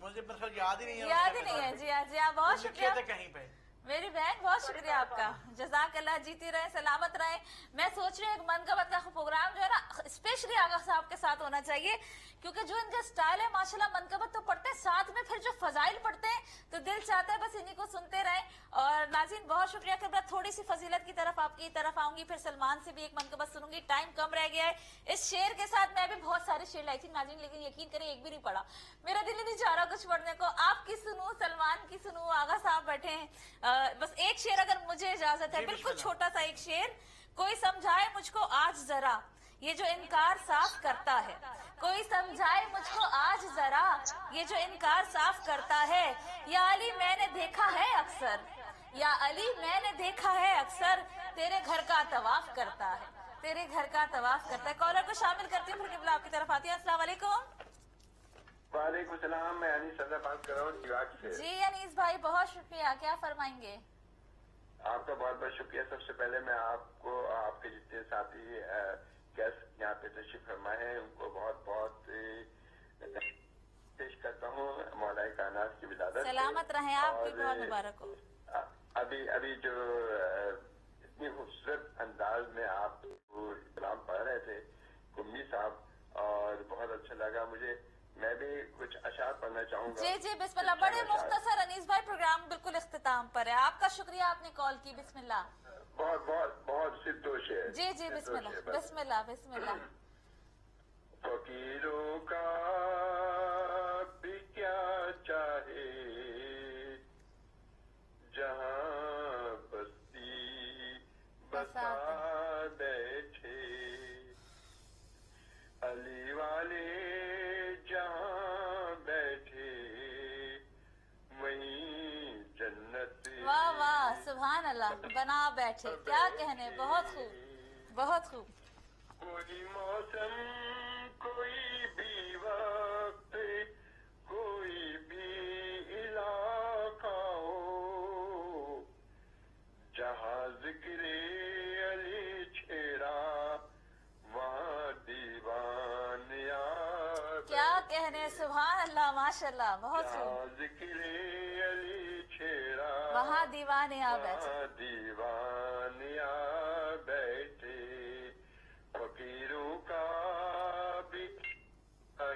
मुझे मतलब याद ही नहीं है। याद ही नहीं है। जी हाँ जी हाँ, बहुत शुक्रिया कहीं पे मेरी बहन, बहुत शुक्रिया आपका। जज़ाकल्लाह, जीती रहे, सलामत रहे। मैं सोच रही हूँ एक मनगमत का प्रोग्राम जो है ना स्पेशली आगा साहब के साथ होना चाहिए, क्योंकि जो इनका स्टाइल है माशाल्लाह, मनगमत तो पढ़ते हैं साथ में फिर जो फजाइल पढ़ते हैं तो दिल चाहता है बस इन्हीं को सुनते रहें। और नाज़रीन बहुत शुक्रिया। कि मैं थोड़ी सी फजीलत की तरफ आपकी तरफ आऊंगी, फिर सलमान से भी एक मनगमत सुनूंगी। टाइम कम रह गया है। इस शेर के साथ मैं भी बहुत सारे शेर लाई थी नाज़रीन, लेकिन यकीन करें एक भी नहीं पढ़ा। मेरा दिल ही नहीं चाह रहा कुछ पढ़ने को। आपकी सुनूं, सलमान की सुनूं, आगा साहब बैठे हैं। बस एक शेर अगर मुझे इजाजत है, बिल्कुल छोटा सा एक शेर। कोई समझाए मुझको आज जरा, ये जो इनकार साफ करता है, कोई समझाए मुझको आज जरा, ये जो इनकार साफ करता है। या अली मैंने देखा है अक्सर, या अली मैंने देखा है अक्सर, तेरे घर का तवाफ करता है, तेरे घर का तवाफ करता है। कॉलर को शामिल करती हूँ, फिर किबला आपकी तरफ आती है। अस्सलाम वालेकुम। वालेकुम सलाम, मैं अनीस सदा बात कर रहा हूँ इराक से। जी अनीस भाई बहुत शुक्रिया, क्या फरमाएंगे? आपका बहुत बहुत शुक्रिया। सबसे पहले मैं आपको, आपके जितने साथी गेस्ट यहाँ पे तशरीफ फरमा है, उनको बहुत बहुत पेश करता हूँ मौलाए कायनात की विलादत। सलामत रहें, आपकी बहुत मुबारक हो। अभी जो इतनी खूबसूरत अंदाज में आप कलाम पढ़ रहे थे कुम्मी साहब, और बहुत अच्छा लगा मुझे। मैं भी कुछ अशार पढ़ना चाहूंगा। जी जी बिस्मिल्लाह। बड़े मुख्तसर अनीस भाई, प्रोग्राम बिल्कुल इख्तिताम पर है। आपका शुक्रिया, आपने कॉल की। बिस्मिल्लाह। बहुत बहुत बहुत सिद्धोश है। जी जी बिस्मिल्लाह बिस्मिल्लाह बिस्मिल्लाह। फकीरों का भी क्या चाहे जहाँ बस्ती बसा बैठे, अली वाले जहाँ बैठे वहीं जन्नत। वाह वाह, सुभान अल्लाह, बना बैठे, क्या कहने, बहुत खूब बहुत खूब। कोई मौसम, कोई भी वक्त, कोई भी इलाका हो, जहाँ जिक्र अली छेड़ा वहाँ दीवान याद। क्या कहने, सुभान अल्लाह, माशाल्लाह, बहुत खूब। जहाँ जिक्र अली छेड़ा वहाँ दीवाने आ बैठे, दीवान आ बैठे, फकीरों का भी है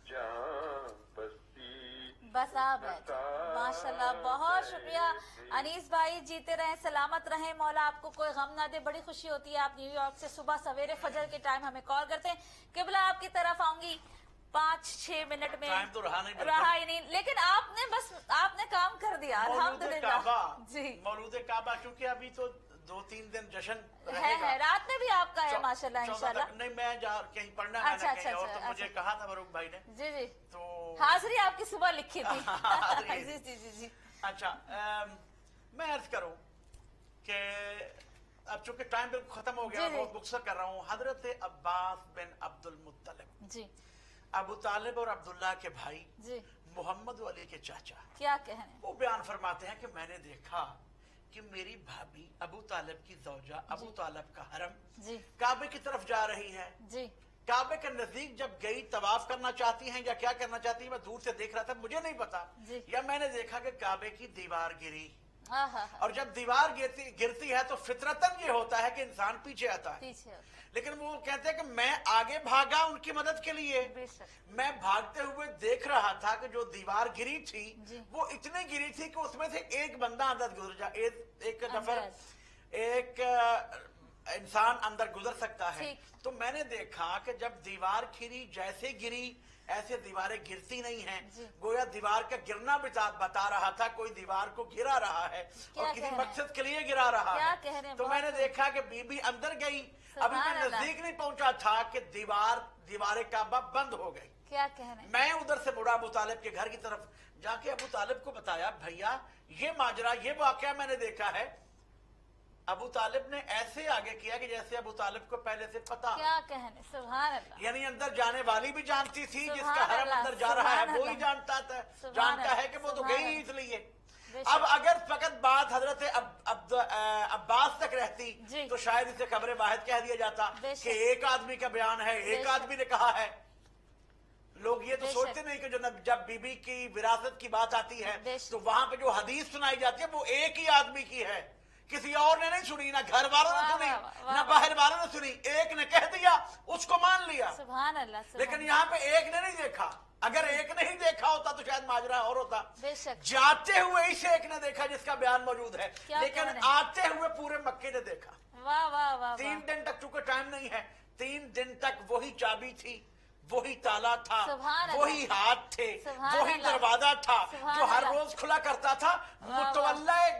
जहाँ बस्ती बसा बैठे। माशाल्लाह, बहुत शुक्रिया अनीस भाई, जीते रहें, सलामत रहें, मौला आपको कोई गम ना दे। बड़ी खुशी होती है, आप न्यूयॉर्क से सुबह सवेरे फजर के टाइम हमें कॉल करते हैं। किबला आपकी तरफ आऊंगी 5-6 मिनट में। टाइम तो रहा नहीं, रहा ही नहीं, लेकिन आपने काम कर दिया, अल्हम्दुलिल्लाह जी। मौलूद काबा, क्योंकि अभी तो 2-3 दिन जश्न है, रात में भी आपका है माशाल्लाह इंशाल्लाह। नहीं, मैं कहीं पढ़ना अच्छा, कहीं और, तो अच्छा, मुझे कहा था फरूक भाई ने, जी जी, तो हाजिरी आपकी सुबह लिखी थी। जी जी जी जी। अच्छा, मैं अर्ज करूं कि अब चूंकि टाइम बिल्कुल खत्म हो गया, बहुत मुख्तसर कर रहा हूँ। हजरत अब्बास बिन अब्दुल मुत्तलिब जी, अबू तालिब और अब्दुल्ला के भाई जी, मोहम्मद अली के चाचा, क्या कहने, वो बयान फरमाते हैं कि मैंने देखा कि मेरी भाभी अबू तालिब की ज़ौजा अबू तालिब का हरम जी काबे की तरफ जा रही है। जी, काबे के नजदीक जब गई, तवाफ करना चाहती हैं या क्या करना चाहती है, मैं दूर से देख रहा था, मुझे नहीं पता, या मैंने देखा कि काबे की दीवार गिरी, और जब दीवार गिरती है तो फितरतन ये होता है कि इंसान पीछे आता है, लेकिन वो कहते हैं कि मैं आगे भागा उनकी मदद के लिए। मैं भागते हुए देख रहा था कि जो दीवार गिरी थी वो इतनी गिरी थी कि उसमें से एक बंदा अंदर गुजर जा, एक नफर, एक इंसान अंदर गुजर सकता है। तो मैंने देखा कि जब दीवार गिरी, जैसे गिरी ऐसे दीवारें गिरती नहीं हैं, गोया दीवार का गिरना बता रहा था, कोई दीवार को गिरा रहा है और किसी मकसद के लिए गिरा रहा है। तो मैंने देखा कि बीबी अंदर गई, अभी मैं नजदीक नहीं पहुंचा था कि दीवार काबा बंद हो गई। क्या कहने, मैं उधर से मुड़ा अबू तालिब के घर की तरफ, जाके अबू तालिब को बताया, भैया ये माजरा, ये वाकया मैंने देखा है। अबू तालिब ने ऐसे आगे किया कि जैसे अबू तालिब को पहले से पता। क्या कहने, सुभान अल्लाह, यानी अंदर जाने वाली भी जानती थी, जिसका हरम अंदर जा रहा है वो ही जानता है कि वो तो गई ही इसलिए। अब अगर फकत बात हजरत अब्बास तक रहती तो शायद इसे खबरे वाहिद कह दिया जाता कि एक आदमी का बयान है, एक आदमी ने कहा है। लोग ये तो सोचते नहीं कि जब बीबी की विरासत की बात आती है तो वहां पे जो हदीस सुनाई जाती है वो एक ही आदमी की है, किसी और ने नहीं सुनी, ना घर वालों ने सुनी, ना बाहर वालों ने सुनी, एक ने कह दिया, उसको मान लिया। सुभान अल्लाह। लेकिन यहाँ पे एक ने नहीं देखा, अगर एक ने ही देखा होता तो शायद माजरा और होता। जाते हुए इस एक ने देखा जिसका बयान मौजूद है, लेकिन आते हुए पूरे मक्के ने देखा। वाह वाह वाह। 3 दिन तक, चूंकि टाइम नहीं है, 3 दिन तक वही चाबी थी, वही ताला था, वही हाथ थे, वही दरवाजा था जो हर रोज खुला करता था।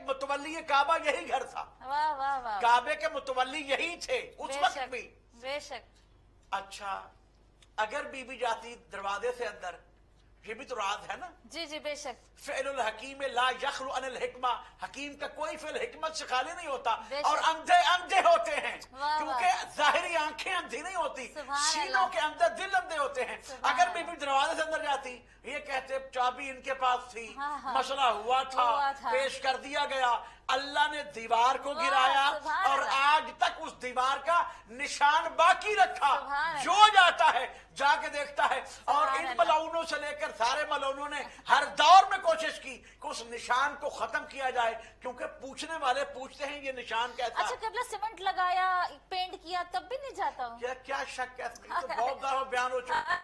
मुतवल्ली काबा यही घर था। वाह वाह वाह। काबे के मुतवल्ली यही थे उस वक्त भी। बेशक। अच्छा, अगर बीबी जाती दरवाजे से अंदर, ये भी तो राज है ना। जी जी बेशक। फ़िअलुल हकीम ला यखलु अनिल हिकमा, हकीम का कोई फ़िल हिकमत से खाली नहीं होता। और अंधे होते हैं, क्योंकि ज़ाहिरी आंखें अंधी नहीं होती, सीनों के अंदर दिल अंधे होते हैं। अगर बीबी दरवाजे से अंदर जाती, ये कहते चाबी इनके पास थी, मसला हुआ था, पेश कर दिया गया, अल्लाह ने दीवार को गिराया और आज तक उस दीवार का निशान बाकी रखा। जो जाता है जाके देखता है, और इन मलऊनों से लेकर सारे मलऊनों ने हर दौर में कोशिश की कि उस निशान को खत्म किया जाए, क्योंकि पूछने वाले पूछते हैं ये निशान कैसा। अच्छा, कबला सीमेंट लगाया, पेंट किया, तब भी नहीं जाता हूँ। क्या शक है, तो बहुत ज्यादा बयान हो चुका।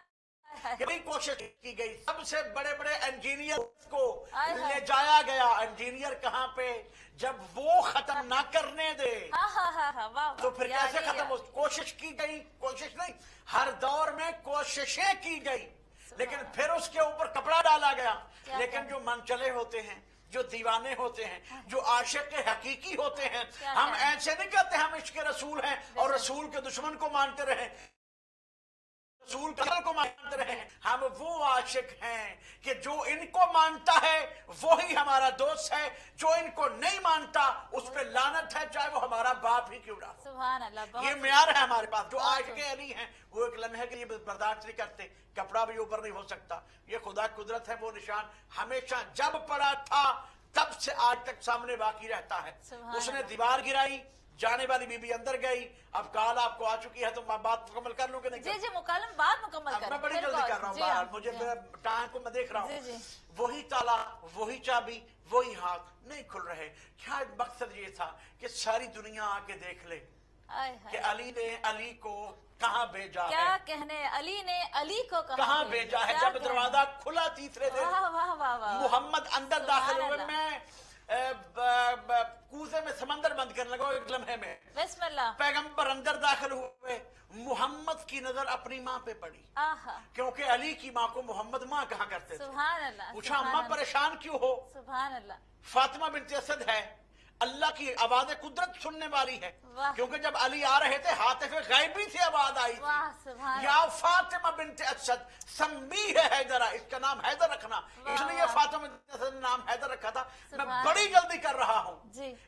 यही कोशिश की गई, सबसे बड़े बड़े इंजीनियर को ले जाया गया। इंजीनियर कहाँ पे, जब वो खत्म ना करने दे तो फिर कैसे खत्म हो। कोशिश की गई, कोशिश नहीं, हर दौर में कोशिशें की गई, लेकिन फिर उसके ऊपर कपड़ा डाला गया। लेकिन जो मनचले होते हैं, जो दीवाने होते हैं, जो आशिक के हकीकी होते हैं, हम ऐसे नहीं कहते हम इश्क रसूल हैं और रसूल के दुश्मन को मानते रहे, रसूल को मानते रहे। हम वो आशिक हैं कि जो इनको मानता है वही हमारा दोस्त है, जो इनको नहीं मानता उस पे लानत है, चाहे वो हमारा बाप ही क्यों ना हो। सुभान अल्लाह। ये म्यार है हमारे पास। जो आशिक अली हैं वो एक लम्हे के लिए बर्दाश्त नहीं करते, कपड़ा भी ऊपर नहीं हो सकता। ये खुदा कुदरत है, वो निशान हमेशा जब पड़ा था तब से आज तक सामने बाकी रहता है। उसने दीवार गिराई, जाने वाली बीबी अंदर गई। अब कॉल आपको आ चुकी है तो मैं बात मुकम्मल कर लूं कि नहीं? जी जी, बात मुकम्मल करें। मैं बड़ी जल्दी कर रहा हूँ, मुझे टाइम को मैं देख रहा हूँ। वही ताला, वही चाबी, वही हाथ नहीं खुल रहे। क्या मकसद ये था कि सारी दुनिया आके देख ले कि अली ने अली को कहाँ भेजा क्या है। कहने, अली ने अली को कहाँ भेजा है। जब दरवाजा खुला तीसरे दिन, मोहम्मद अंदर दाखिल हुए, मैं कूजे में समंदर बंद करने लगा एक लम्हे में। बिस्मिल्लाह। पैगंबर अंदर दाखिल हुए, मोहम्मद की नजर अपनी माँ पे पड़ी, क्योंकि अली की माँ को मोहम्मद माँ कहा करते थे। सुभान अल्लाह। पूछा अम्मा परेशान क्यों हो? सुभान अल्लाह। फातिमा बिन्त असद है, अल्लाह की आवाज़ कुदरत सुनने वाली है, क्योंकि जब अली आ रहे थे हातिफ गैबी से आवाज आई थी, या फातिमा बिन्त असद सम्मी है हैदरा, इसका नाम हैदर रखना, इसलिए फातिमा बिन्त असद ने नाम हैदर रखा था। मैं बड़ी जल्दी कर रहा हूँ।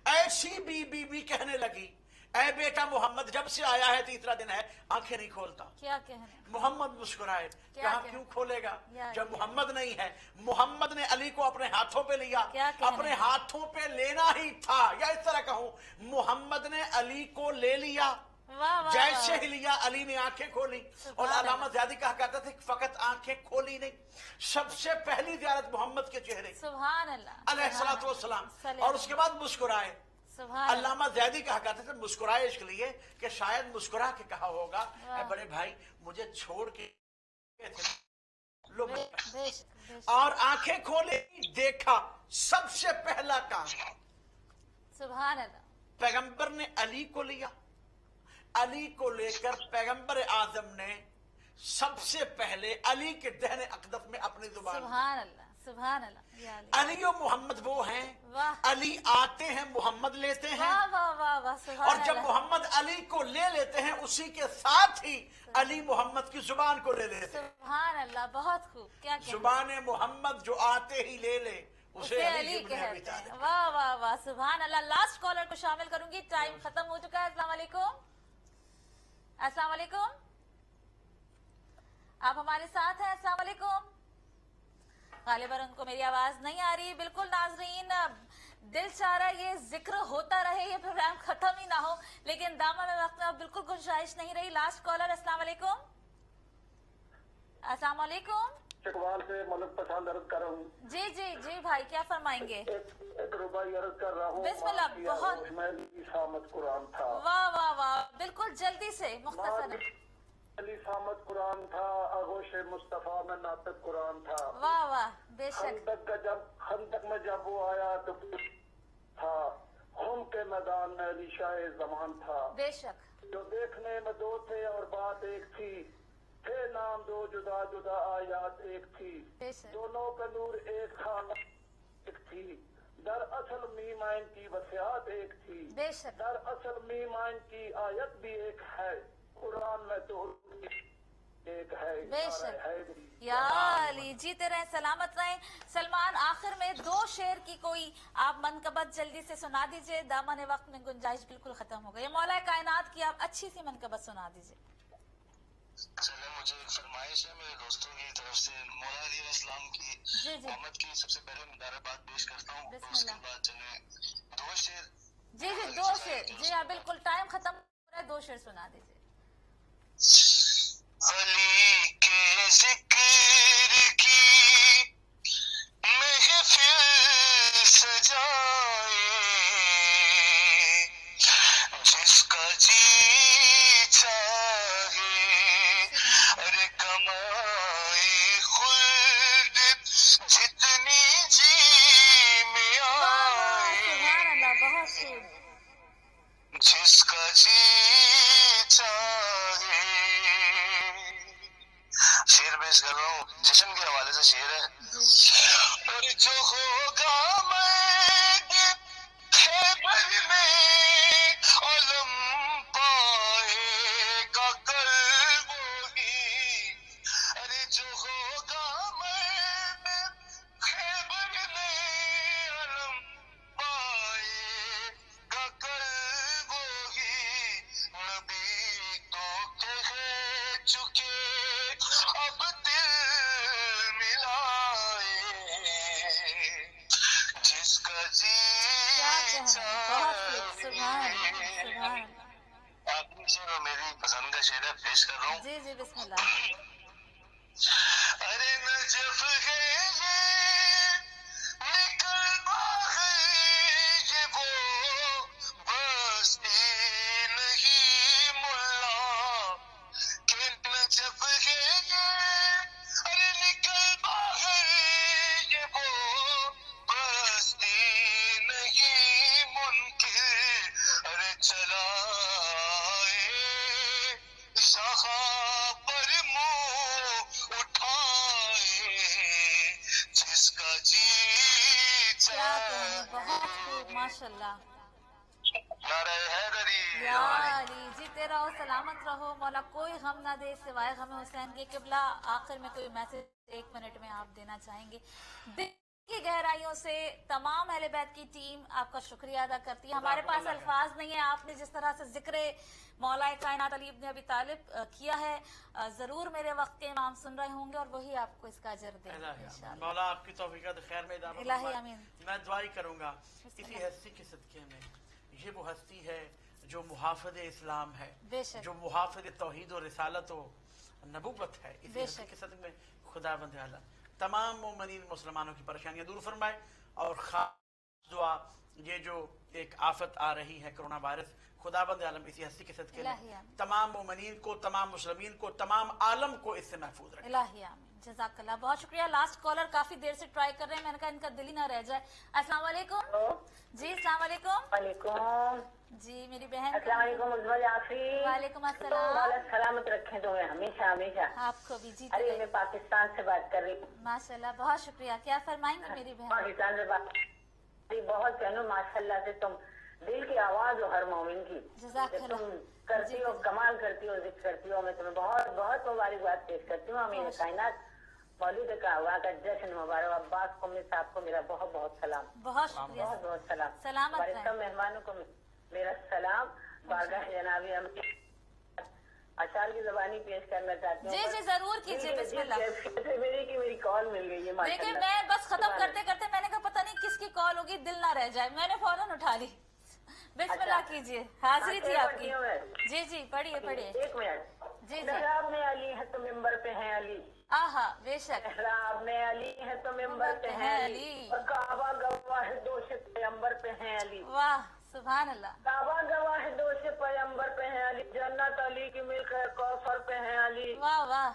ऐसी बीबी कहने लगी, ऐ बेटा मोहम्मद जब से आया है तीसरा दिन है, आंखें नहीं खोलता। क्या कहने? मोहम्मद मुस्कुराए, कहा क्यों खोलेगा जब मोहम्मद नहीं है। मोहम्मद ने अली को अपने हाथों पे लिया, अपने हाथों पे लेना ही था, या इस तरह कहूं, मोहम्मद ने अली को ले लिया। जैसे ही लिया अली ने आंखें खोली, और अल्लामा ज़ियादी कहा करते थे फकत आंखें खोली नहीं, सबसे पहली ज़ियारत मोहम्मद के चेहरे, सुभान अल्लाह अलैहिस्सलातु वस्सलाम, और उसके बाद मुस्कुराए। अल्लामा ज़ियादी कहा करते थे मुस्कुराए इसलिए कि शायद मुस्कुरा के कहा होगा बड़े भाई मुझे छोड़ के लो, और आंखें खोले, देखा सबसे पहला काम, सुभान अल्लाह, पैगंबर ने अली को लिया। अली को लेकर पैगंबर आजम ने सबसे पहले अली के दहने अक़दस में अपनी जुबान, सुभान अल्लाह, सुभान अल्लाह। अली और मोहम्मद वो हैं, अली आते हैं मोहम्मद लेते हैं, और जब मोहम्मद अली को ले लेते हैं उसी के साथ ही अली मोहम्मद की जुबान को ले लेते हैं। सुभान अल्लाह, बहुत खूब। क्या जुबान मोहम्मद जो आते ही ले ले उसे अली कहते हैं। वाह वाह वाह, सुभान अल्लाह। लास्ट कॉलर को शामिल करूंगी, टाइम खत्म हो चुका है। अस्सलाम वालेकुम, अस्सलाम वालेकुम, आप हमारे साथ हैं? अस्सलाम वालेकुम। गालिबन उनको मेरी आवाज नहीं आ रही। बिल्कुल नाजरीन, दिल चाह रहा है ये जिक्र होता रहे, ये प्रोग्राम खत्म ही ना हो, लेकिन दामन में वक्त में अब बिल्कुल गुंजाइश नहीं रही। लास्ट कॉलर, अस्सलाम वालेकुम, अस्सलाम वालेकुम। से मलक पसंद अर्ज कर रहा हूँ। जी जी जी भाई, क्या फरमाएंगे? एक रुबाई अर्ज कर रहा हूँ। बिस्मिल्लाह। बहुत कुरान था। वाह वाह वाह, बिल्कुल जल्दी से मुख्तसर। अली सामत कुरान था, आगोश मुस्तफा में नातक कुरान था। वाह वाह, बेशक। खंदक में जब वो आया तो था, खून के मैदान में अली शाह जमान था। बेशक। जो देखने में दो थे और बात एक थी, थे नाम दो जुदा जुदा आयात एक थी, दोनों का नूर एक था एक थी, दरअसल मीमाइन की वसियात एक थी, दरअसल मीमाइन की आयत भी एक है, कुरान में तो एक है। बेशक। या अली, जीते रहे, सलामत रहे। सलमान, आखिर में दो शेर की कोई आप मनकबत जल्दी से सुना दीजिए, दामन वक्त में गुंजाइश बिल्कुल खत्म हो गई। मौला कायनात की आप अच्छी सी मनकबत सुना दीजिए। चलो مجھے ایک فرمائش ہے میرے دوستوں کی طرف سے. مولا علیہ السلام کی جی جی محمد کی سب سے پہلے مبارکباد پیش کرتا ہوں. بسم اس کے اللہ. بعد چلیں دو شعر. جی جی دو شعر. جی ہاں بالکل ٹائم ختم ہو رہا ہے, دو شعر سنا دیجیے. علی کے ذکر کی محفل سجائے, جس کا جی چاہے ارے کمائے خلد جتنی جی میں آئے, سبحان اللہ, بہت خوب. جس کا جی چاہے. شعر پیش کر رہا ہوں, جشن کے حوالے سے شعر ہے. اور جو ہوگا میں خیبر میں علم پائے گا کل وہی. ارے جو ہوگا میں خیبر میں علم پائے گا کل وہی. نبی تو کہہ چکے اب دل ملائے, جس کا جی بہت خوب. سبحان اللہ, سبحان اللہ. آخری شعر میری پسند کا شعر ہے, پیش کر رہا ہوں. جی جی بسم اللہ. ارے نجف ہے یہ نکلتا ہے یہ وہ بستی نہیں ملا, کہ نجف ہے یہ ارے نکلتا ہے یہ وہ بستی نہیں منکر. ارے چلا یہاں پر منہ اٹھائے, جس کا جی کیا کہنے, بہت خوب, ماشاء اللہ. نعرہ حیدری. یا علی, جیتے رہو, سلامت رہو, مولا کوئی غم نہ دے سوائے غم حسین کے. قبلہ آخر میں کوئی میسج 1 منٹ میں آپ دینا چاہیں گے؟ دل کی گہرائیوں سے تمام اہل بیت کی ٹیم آپ کا شکریہ ادا کرتی ہے. ہمارے پاس الفاظ نہیں ہے. آپ نے جس طرح سے ذکر مولا کائنات علی ابن ابی طالب کیا ہے, ضرور میرے وقت کے امام سن رہے ہوں گے اور وہی آپ کو اس کا اجر دیں گے. مولا آپ کی توفیقات خیر میں ادامت الہی فرمائے. آمین. میں دعائی کروں گا کسی ہستی کے صدقے میں, یہ وہ ہستی ہے جو محافظ اسلام ہے, بے شک, جو محافظ توحید و رسالت و نبوت ہے. اسی ہستی کے صدقے میں خدا بند اعلیٰ تمام مومنین مسلمانوں کی پریشانیاں دور فرمائے. اور خاص دعا یہ جو ایک آفت آ رہی ہے کرونا وائرس, خدا بند عالم اسی ہستی کے صدقے میں تمام مومنین کو, تمام مسلمین کو, تمام عالم کو اس سے محفوظ رکھے. الہی آمین. جزاک اللہ, بہت شکریہ. لاسٹ کالر کافی دیر سے ٹرائی کر رہے ہیں, میں نے کہا ان کا دل ہی نہ رہ جائے. السلام علیکم. جی السلام علیکم. وعلیکم. جی میری بہن. السلام علیکم عظما جعفری. وعلیکم السلام. اللہ سلامت رکھیں تمہیں ہمیشہ ہمیشہ. آپ کو بھی. جی ارے میں پاکستان سے بات کر رہی ہوں. ماشاء اللہ, بہت شکریہ. کیا فرمائیں گی میری بہن؟ پاکستان سے بات بہت کہنو, ماشاء اللہ سے تم دل کی آواز ہو ہر مومن کی. جزاک اللہ. تم کرتی ہو, کمال کرتی ہو, ذکر کرتی ہو. میں تمہیں بہت بہت مبارکباد پیش کرتی ہوں. امیر کائنات مولود کعبہ کا جشن مبارک. عباس قمی صاحب کو میرا بہت بہت سلام. بہت شکریہ. بہت بہت سلام. سلامت ہمارے رہیں. سب مہمانوں کو میرا سلام. بارگاہ جنابی ہم اشعار کی زبانی پیش کرنا چاہتی ہوں. جی جی ضرور کیجیے. بسم اللہ. میری کال مل گئی ہے. دیکھیں میں بس ختم کرتے کرتے میں نے کہا پتہ نہیں کس کی کال ہوگی, دل نہ رہ جائے, میں نے فوراً اٹھا لی. بسم اللہ کیجیے, حاضری تھی آپ کی. جی جی پڑھیے پڑھیے. 1 منٹ. جی جی. محراب میں علی ہے تو ممبر پہ ہیں علی. آہا بے شک. محراب میں علی ہے تو ممبر پہ ہیں علی. اور کعبہ گواہ ہے دوش پیغمبر پہ ہیں علی. واہ سبحان اللہ. کعبہ گواہ ہے دوش پیغمبر پہ ہیں علی. جنت علی کی ملک ہے کوثر پہ ہیں علی. واہ واہ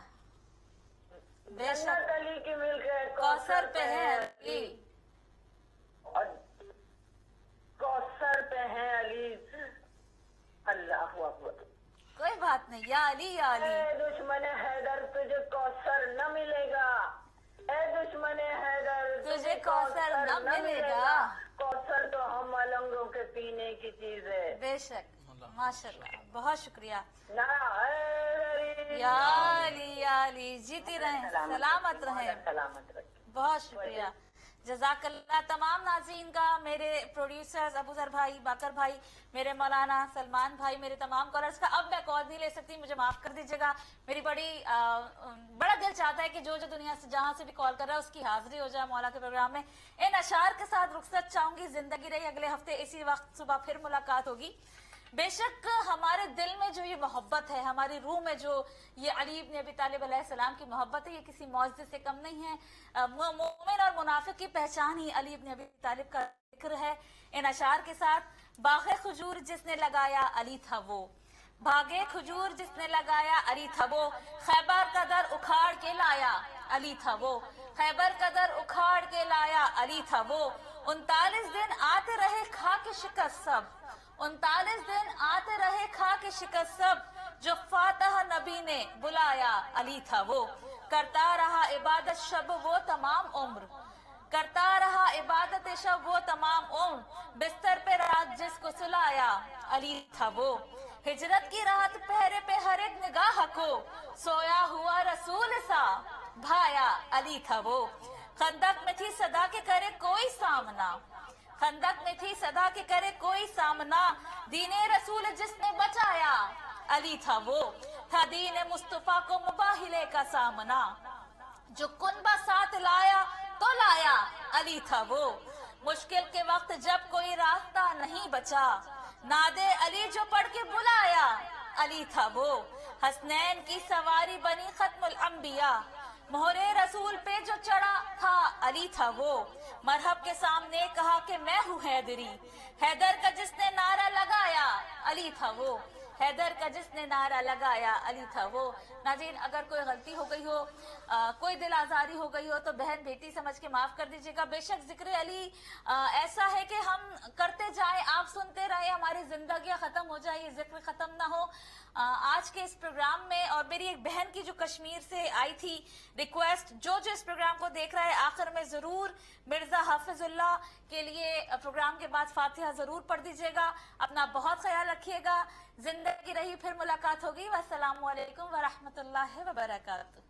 بے شک. جنت علی کی ملک ہے کوثر پہ ہیں علی. اور کوثر پہ ہیں علی. اللہ اکبر. کوئی بات نہیں. یا علی یا علی. اے دشمن حیدر تجھے کوثر نہ ملے گا. اے دشمن حیدر تجھے کوثر نہ ملے گا. کوثر تو ہم ملنگوں کے پینے کی چیز ہے. بے شک. ماشاء اللہ, بہت شکریہ. یا علی یا علی. جیتی رہیں, سلامت رہیں. سلامت رہیں. بہت شکریہ. जज़ाकल्लाह तमाम नाज़रीन का, मेरे प्रोड्यूसर्स अबूजर भाई, बाकर भाई, मेरे मौलाना सलमान भाई, मेरे तमाम कॉलर्स का। अब मैं कॉल नहीं ले सकती, मुझे माफ़ कर दीजिएगा। मेरी बड़ा दिल चाहता है कि जो दुनिया से जहाँ से भी कॉल कर रहा है उसकी हाजिरी हो जाए मौला के प्रोग्राम में। इन अशार के साथ रुखसत चाहूँगी। ज़िंदगी रही, अगले हफ्ते इसी वक्त सुबह फिर मुलाकात होगी। बेशक हमारे दिल में जो ये मोहब्बत है, हमारी रूह में जो ये अली इब्न अबी तालिब अलैहिस्सलाम की मोहब्बत है, ये किसी मौजज़े से कम नहीं है। मोमिन और मुनाफिक की पहचान ही अली इब्न अबी तालिब का जिक्र है। इन अशार के साथ, बाग़े खजूर जिसने लगाया अली था वो, बाग़े खजूर जिसने लगाया अली था वो, खैबर का दर उखाड़ के लाया अली था वो, खैबर का दर उखाड़ के लाया अली था वो। 39 दिन आते रहे खा के शिकस्त सब, 39 दिन आते रहे खा के शिकस्त सब, जो फातह नबी ने बुलाया अली था वो। करता रहा इबादत शब वो तमाम उम्र, करता रहा इबादत शब वो तमाम उम्र, बिस्तर पे रात जिसको सुलाया अली था वो। हिजरत की रात पहरे पे हर एक निगाह को, सोया हुआ रसूल सा भाया अली था वो। खंदक में थी सदा के करे कोई सामना, खंदक में थी सदा के करे कोई सामना, दीने रसूल जिसने बचाया अली था वो। था दीने मुस्तफा को मुबाहिले का सामना, जो कुनबा साथ लाया तो लाया अली था वो। मुश्किल के वक्त जब कोई रास्ता नहीं बचा, नादे अली जो पढ़ के बुलाया अली था वो। हसनैन की सवारी बनी खत्मुल अंबिया, मोहरे रसूल पे जो चढ़ा था अली था वो। मरहब के सामने कहा कि मैं हूँ हैदरी, हैदर का जिसने नारा लगाया अली था वो, हैदर का जिसने नारा लगाया अली था वो। नाज़रीन, अगर कोई गलती हो गई हो, कोई दिल आज़ारी हो गई हो तो बहन बेटी समझ के माफ़ कर दीजिएगा। बेशक जिक्र अली ऐसा है कि हम करते जाएं, आप सुनते रहे, हमारी जिंदगियां ख़त्म हो जाए, ये जिक्र ख़त्म ना हो। आज के इस प्रोग्राम में, और मेरी एक बहन की जो कश्मीर से आई थी रिक्वेस्ट, जो इस प्रोग्राम को देख रहा है, आखिर में ज़रूर मिर्ज़ा हाफिजुल्लाह के लिए प्रोग्राम के बाद फातिहा ज़रूर पढ़ दीजिएगा। अपना बहुत ख्याल रखिएगा। जिंदगी रही, फिर मुलाकात होगी। वस्सलामु अलैकुम व रहमतुल्लाहि व बरकातुहू।